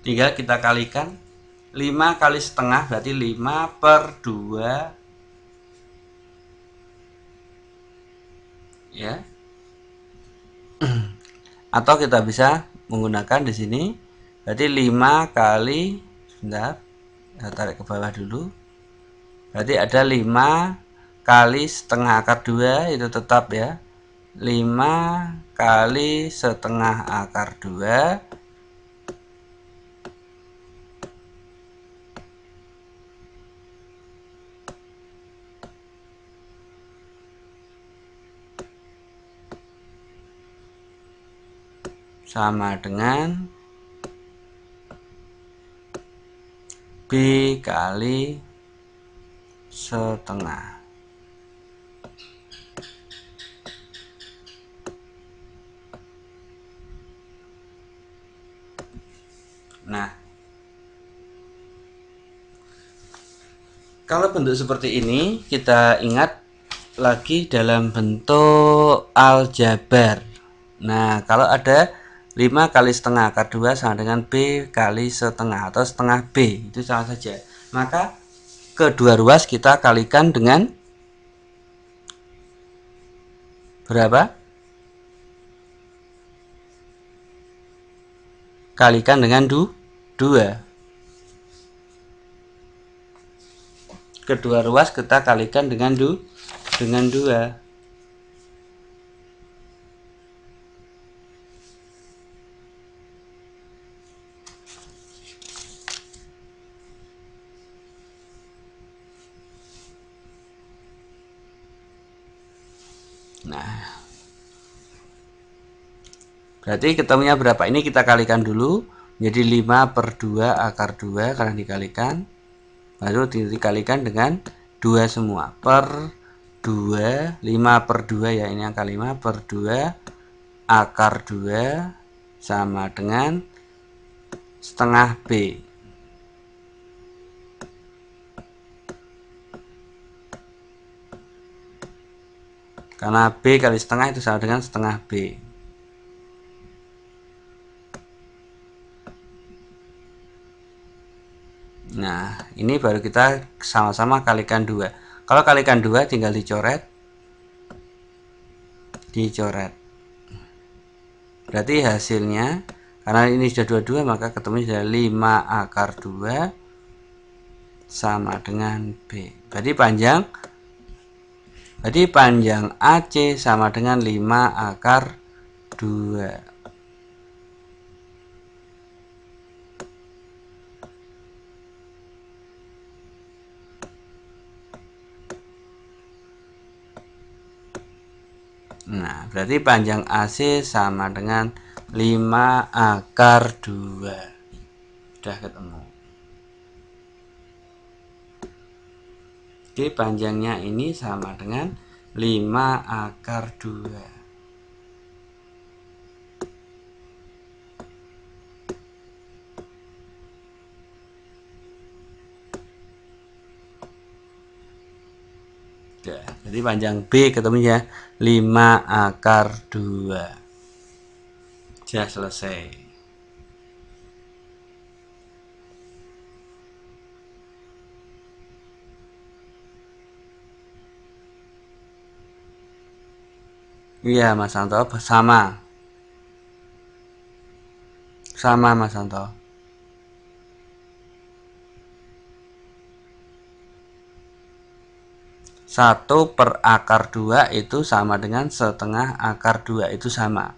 S1: Tinggal kita kalikan 5 kali setengah berarti 5 per 2 ya. Atau kita bisa menggunakan di sini berarti 5 kali, sebentar, kita tarik ke bawah dulu. Berarti ada 5 kali setengah akar 2 itu tetap ya. 5 kali setengah akar 2 sama dengan B kali setengah. Nah, kalau bentuk seperti ini kita ingat lagi dalam bentuk aljabar. Nah, kalau ada 5 kali setengah akar 2 sama dengan B kali setengah atau setengah B, itu sama saja. Maka kedua ruas kita kalikan dengan berapa? Kalikan dengan 2. Kedua ruas kita kalikan dengan 2. Nah, berarti ketemunya berapa? Ini kita kalikan dulu. Jadi 5 per 2 akar 2 karena dikalikan. Baru dikalikan dengan 2 semua. Per 2, 5 per 2 ya. Ini angka 5 per 2 akar 2 sama dengan setengah B. Karena B kali setengah itu sama dengan setengah B. Nah, ini baru kita sama-sama kalikan 2. Kalau kalikan 2 tinggal dicoret. Berarti hasilnya, karena ini sudah 22 maka ketemu sudah 5 akar 2 sama dengan B. Berarti panjang AC sama dengan 5 akar 2. Nah, berarti panjang AC sama dengan 5 akar 2. Sudah ketemu. Oke, panjangnya ini sama dengan 5 akar 2. Jadi panjang B ketemunya 5 akar 2. Sudah selesai. Iya Mas Santo, sama. Sama Mas Santo. 1/akar 2 itu sama dengan setengah akar 2 itu sama.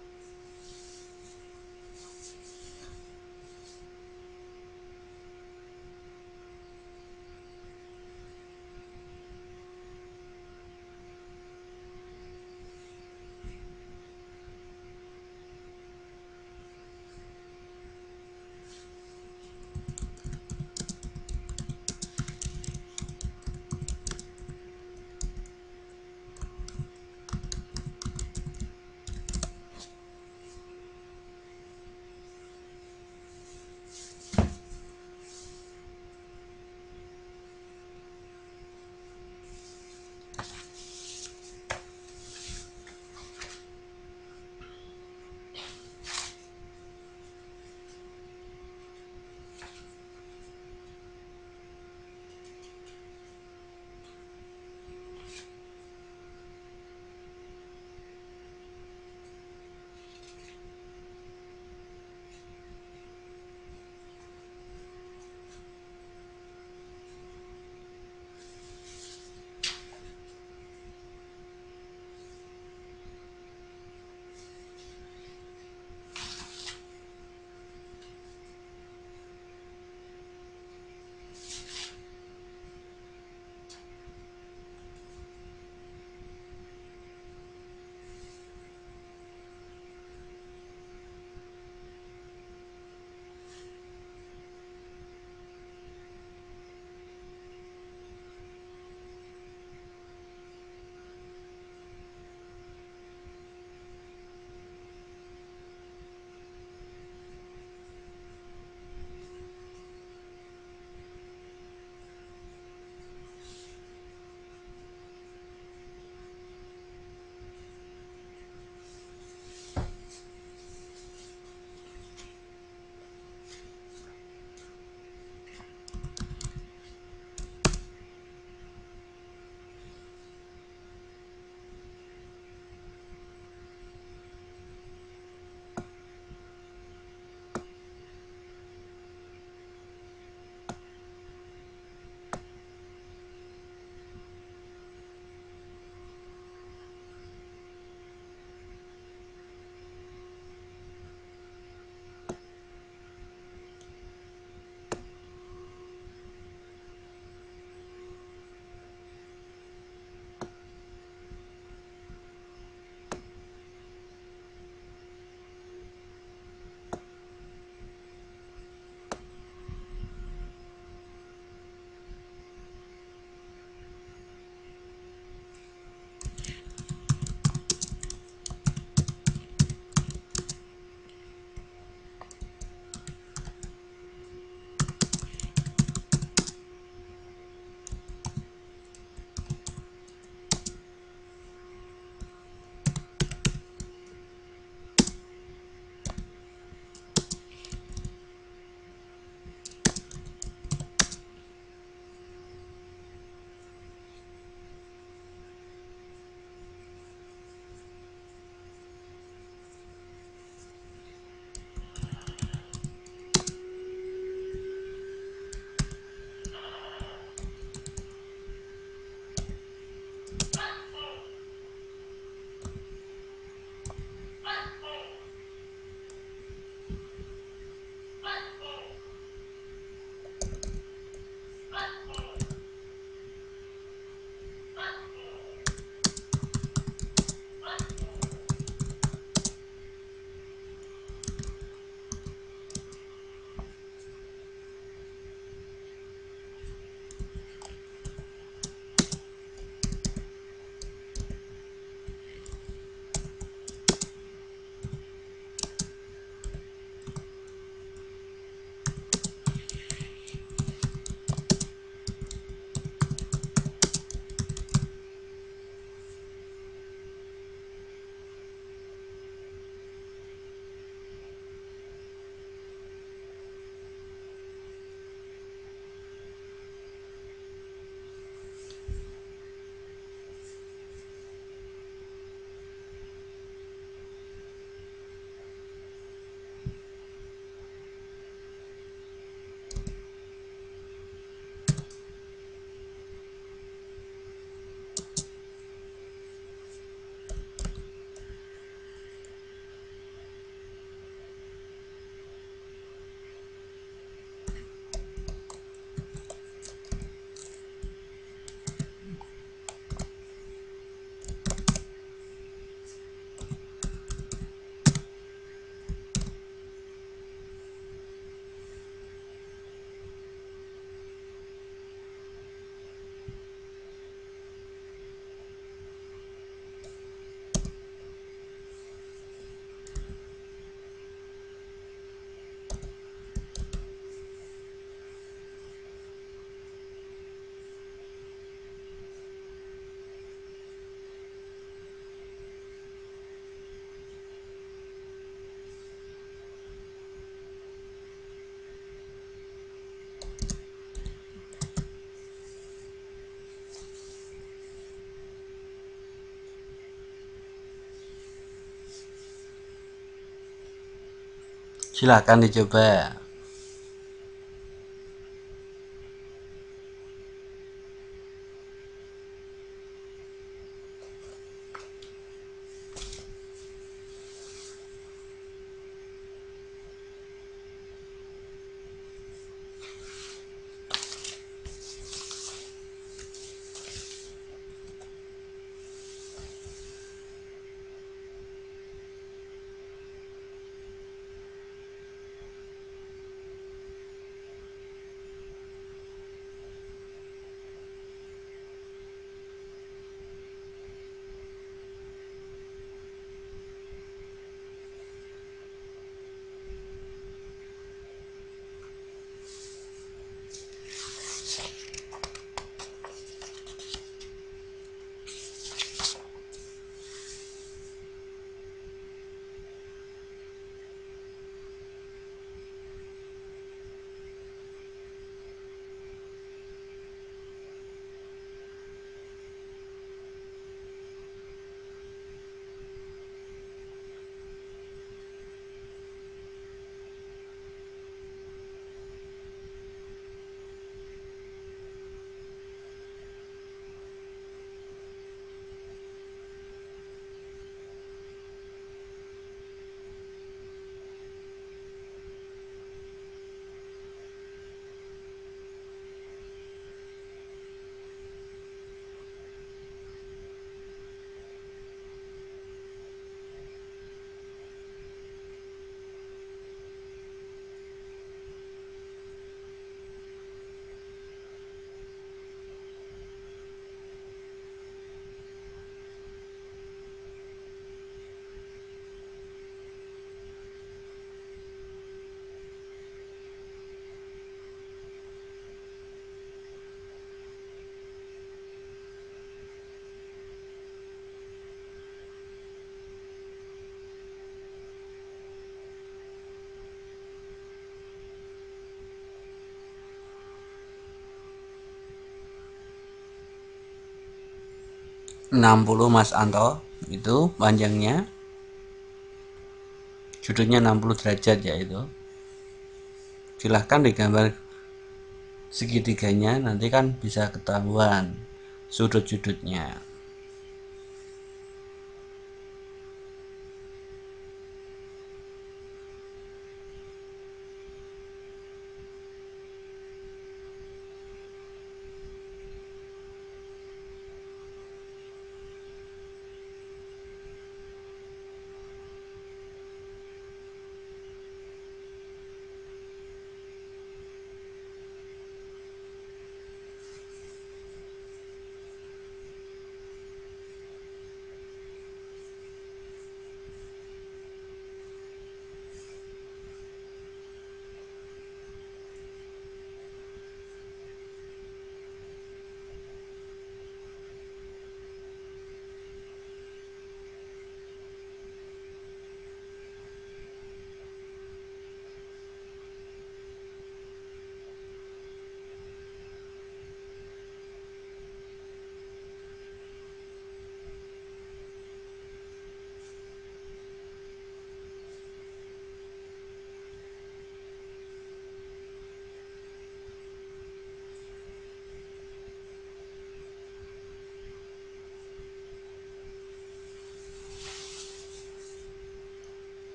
S1: Silakan dicoba. 60 Mas Anto, itu panjangnya. Sudutnya 60 derajat ya itu. Silahkan digambar segitiganya, nanti kan bisa ketahuan sudut-sudutnya.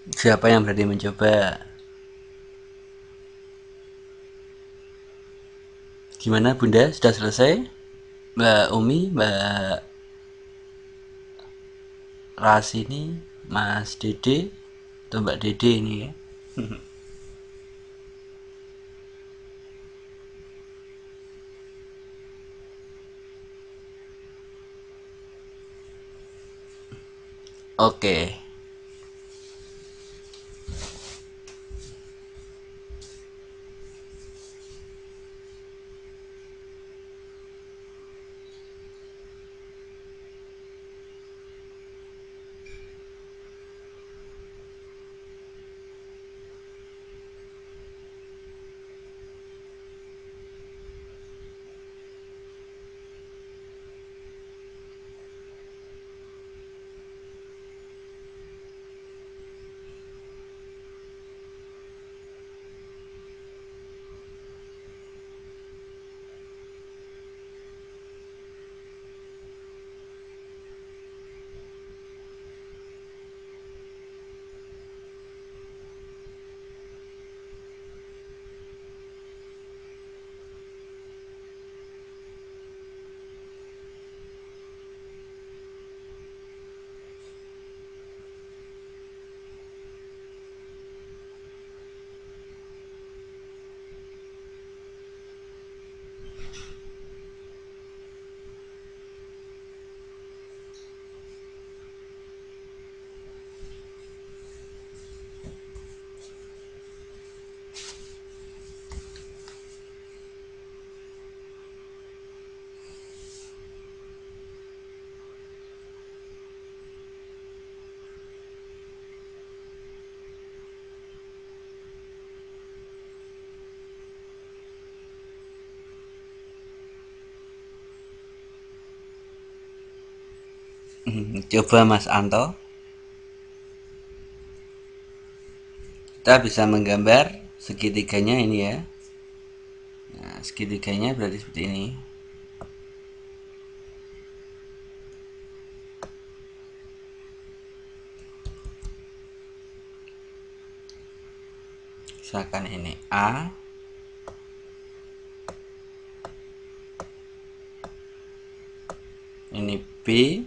S1: Siapa yang berani mencoba? Gimana Bunda, sudah selesai? Mbak Umi, Mbak Rasini, Mas Dede, atau Mbak Dede ini ya? Oke. Coba Mas Anto, kita bisa menggambar segitiganya ini ya. Nah, segitiganya berarti seperti ini. Misalkan ini A, ini B,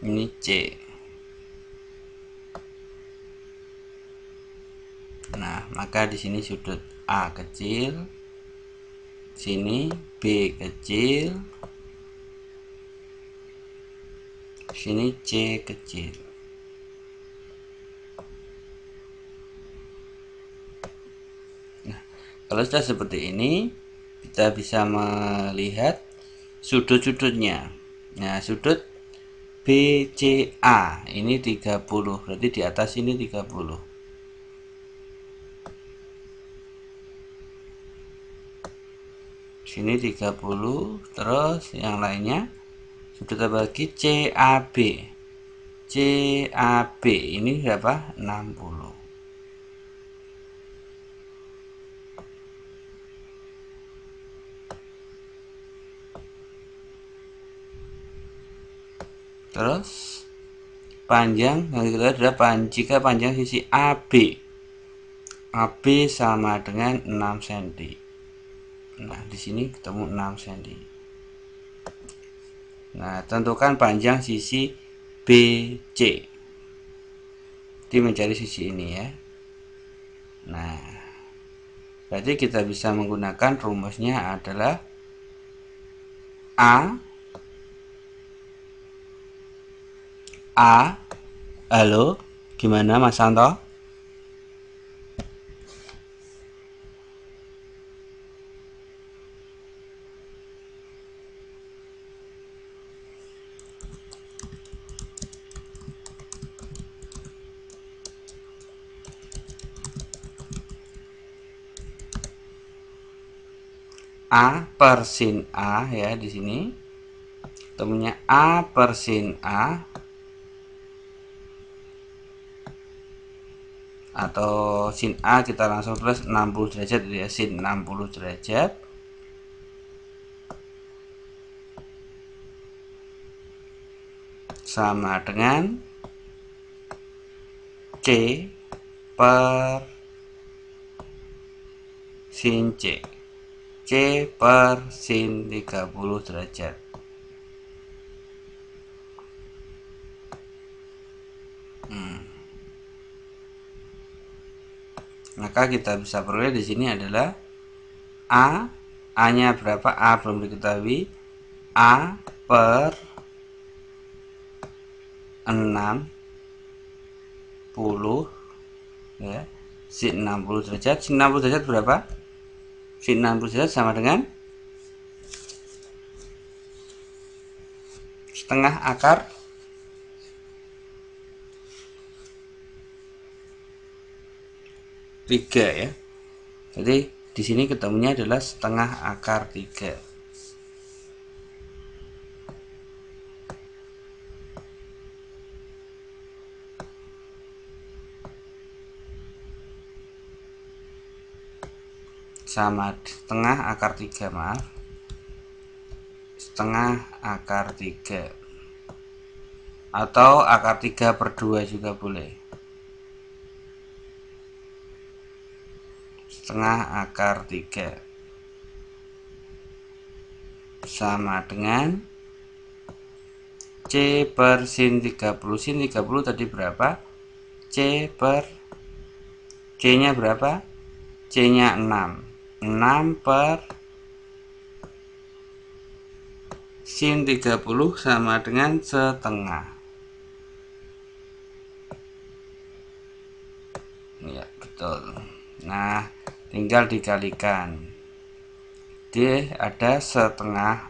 S1: ini C. Nah, maka di sini sudut A kecil, sini B kecil, sini C kecil. Nah, kalau sudah seperti ini, kita bisa melihat sudut-sudutnya. Nah, sudut BCA ini 30, berarti di atas ini 30. Sini 30, terus yang lainnya sudut apa lagi? CAB. CAB ini berapa? 60. Terus panjang yang kita adalah jika panjang sisi AB. AB sama dengan 6 cm. Nah, di sini ketemu 6 cm. Nah, tentukan panjang sisi BC. Jadi mencari sisi ini ya. Nah, berarti kita bisa menggunakan rumusnya adalah A A. Halo, gimana Mas Santo? A per sin A ya di sini. Temunya A per sin A atau sin A kita langsung tulis 60 derajat ya, sin 60 derajat sama dengan C per sin C. C per sin 30 derajat. Maka kita bisa peroleh di sini adalah A-nya berapa? A belum diketahui. A per 60 ya. Sin 60 derajat. Sin 60 derajat berapa? Sin 60 derajat sama dengan setengah akar 3 ya. Jadi di sini ketemunya adalah setengah akar 3. Sama setengah akar 3, maaf. Setengah akar 3. Atau akar 3 per 2 juga boleh. Setengah akar 3 sama dengan C per sin 30. Sin 30 tadi berapa? C per C nya berapa? C nya 6. 6 per sin 30 sama dengan setengah. Ya, betul. Nah, tinggal dikalikan. D ada setengah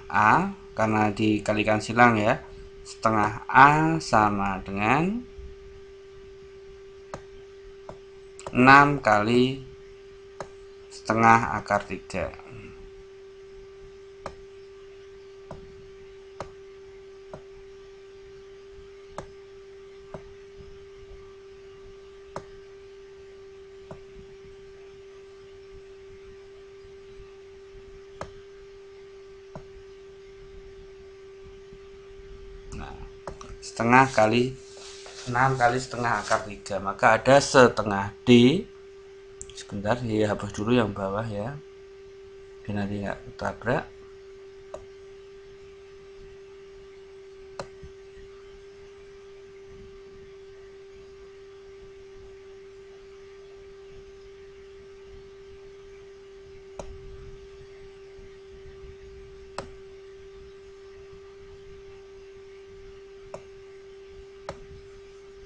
S1: A karena dikalikan silang ya. Setengah A sama dengan 6 kali setengah akar 3. Setengah kali 6 kali setengah akar 3, maka ada setengah D. Sebentar, ya hapus dulu yang bawah ya, biar nanti nggak ketabrak.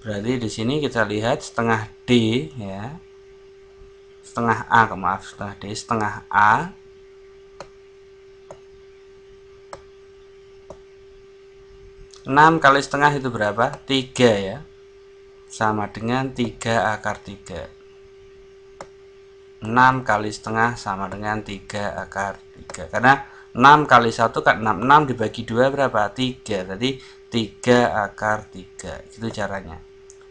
S1: Berarti di sini kita lihat setengah D ya, setengah A, maaf, setengah D, setengah A enam kali setengah itu berapa? 3 ya, sama dengan 3 akar 3. 6 kali setengah sama dengan 3 akar 3. Karena 6 kali 1 kan 6. 6 dibagi 2 berapa? 3. Jadi 3 akar 3. Itu caranya.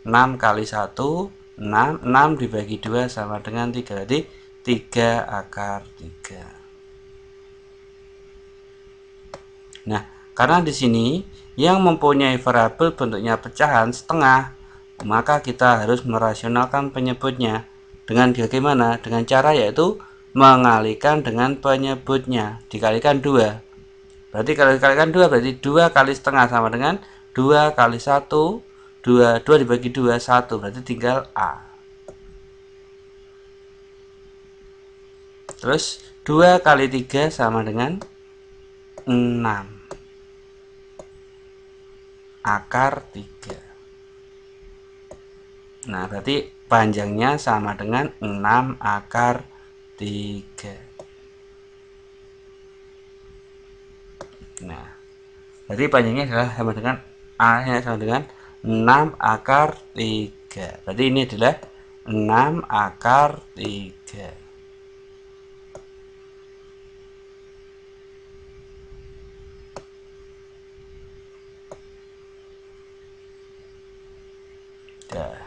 S1: 6 kali 1 6. 6 dibagi 2 sama dengan 3. Jadi 3 akar 3. Nah, karena di sini yang mempunyai variabel bentuknya pecahan setengah, maka kita harus merasionalkan penyebutnya. Dengan bagaimana? Dengan cara yaitu mengalikan dengan penyebutnya. Dikalikan 2. Berarti kalau dikalikan 2 berarti 2 kali setengah sama dengan 2 kali 1. 2 dibagi 2 1, berarti tinggal A. Terus 2 kali 3 sama dengan 6 akar 3. Nah, berarti panjangnya sama dengan 6 akar 3. Nah, berarti panjangnya adalah sama dengan A nya sama dengan 6 akar 3. Berarti ini adalah 6 akar 3. Dah.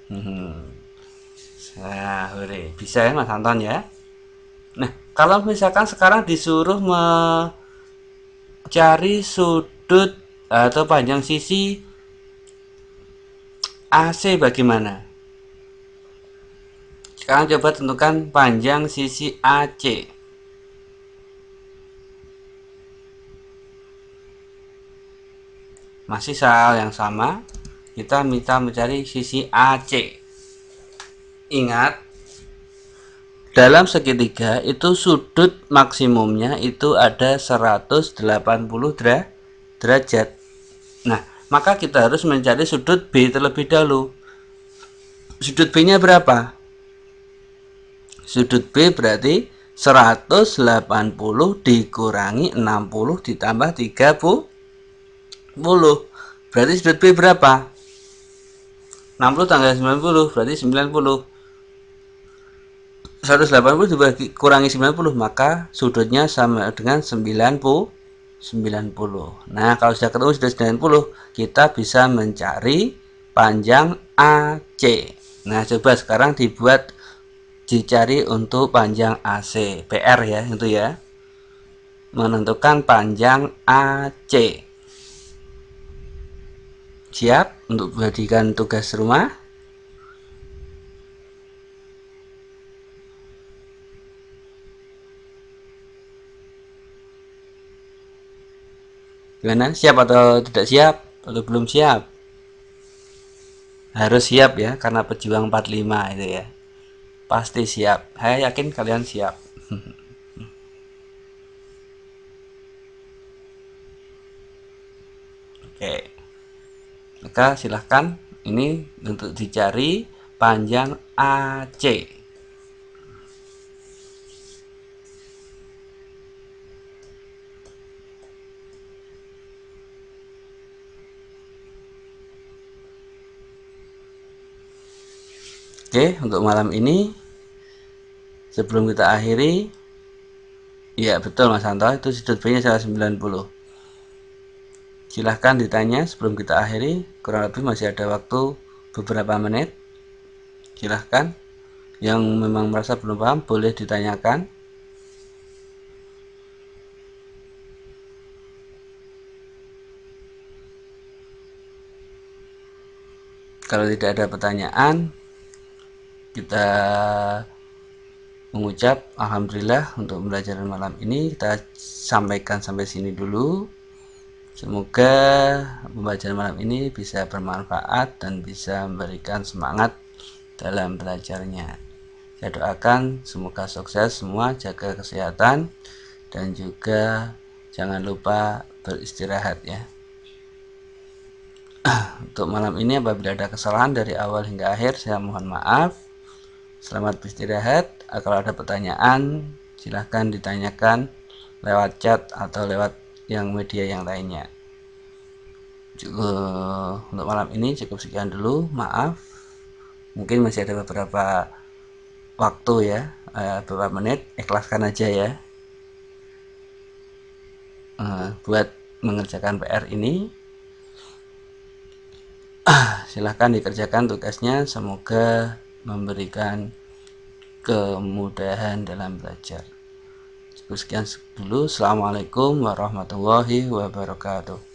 S1: Nah, bisa ya Mas Anton ya. Nah, kalau misalkan sekarang disuruh mencari sudut atau panjang sisi AC bagaimana? Sekarang coba tentukan panjang sisi AC. Masih soal yang sama, kita minta mencari sisi AC. Ingat, dalam segitiga itu sudut maksimumnya itu ada 180 derajat. Nah, maka kita harus mencari sudut B terlebih dahulu. Sudut B-nya berapa? Sudut B berarti 180 dikurangi 60 ditambah 30. Berarti sudut B berapa? 60 tanggal 90 berarti 90. 180 dibagi kurangi 90 maka sudutnya sama dengan 90. Nah, kalau sudah ketemu sudut 90, kita bisa mencari panjang AC. Nah, coba sekarang dicari untuk panjang AC. PR ya, itu ya. Menentukan panjang AC. Siap untuk memberikan tugas rumah? Gimana? Siap atau tidak siap? Atau belum siap? Harus siap ya, karena pejuang 45 itu ya. Pasti siap. Saya yakin kalian siap. Oke. Maka silahkan ini untuk dicari panjang AC. Oke, untuk malam ini sebelum kita akhiri, ya betul Mas Santo, itu sudut B-nya 190. Silahkan ditanya sebelum kita akhiri, kurang lebih masih ada waktu beberapa menit. Silahkan, yang memang merasa belum paham boleh ditanyakan. Kalau tidak ada pertanyaan, kita mengucap alhamdulillah untuk pembelajaran malam ini. Kita sampaikan sampai sini dulu. Semoga pembelajaran malam ini bisa bermanfaat dan bisa memberikan semangat dalam belajarnya. Saya doakan semoga sukses semua, jaga kesehatan dan juga jangan lupa beristirahat ya. Untuk malam ini apabila ada kesalahan dari awal hingga akhir saya mohon maaf. Selamat beristirahat. Kalau ada pertanyaan silahkan ditanyakan lewat chat atau lewat yang media yang lainnya. Untuk malam ini cukup sekian dulu. Maaf, mungkin masih ada beberapa waktu ya, beberapa menit. Ikhlaskan aja ya buat mengerjakan PR ini. Silahkan dikerjakan tugasnya. Semoga memberikan kemudahan dalam belajar. Cukup sekian dulu. Assalamualaikum warahmatullahi wabarakatuh.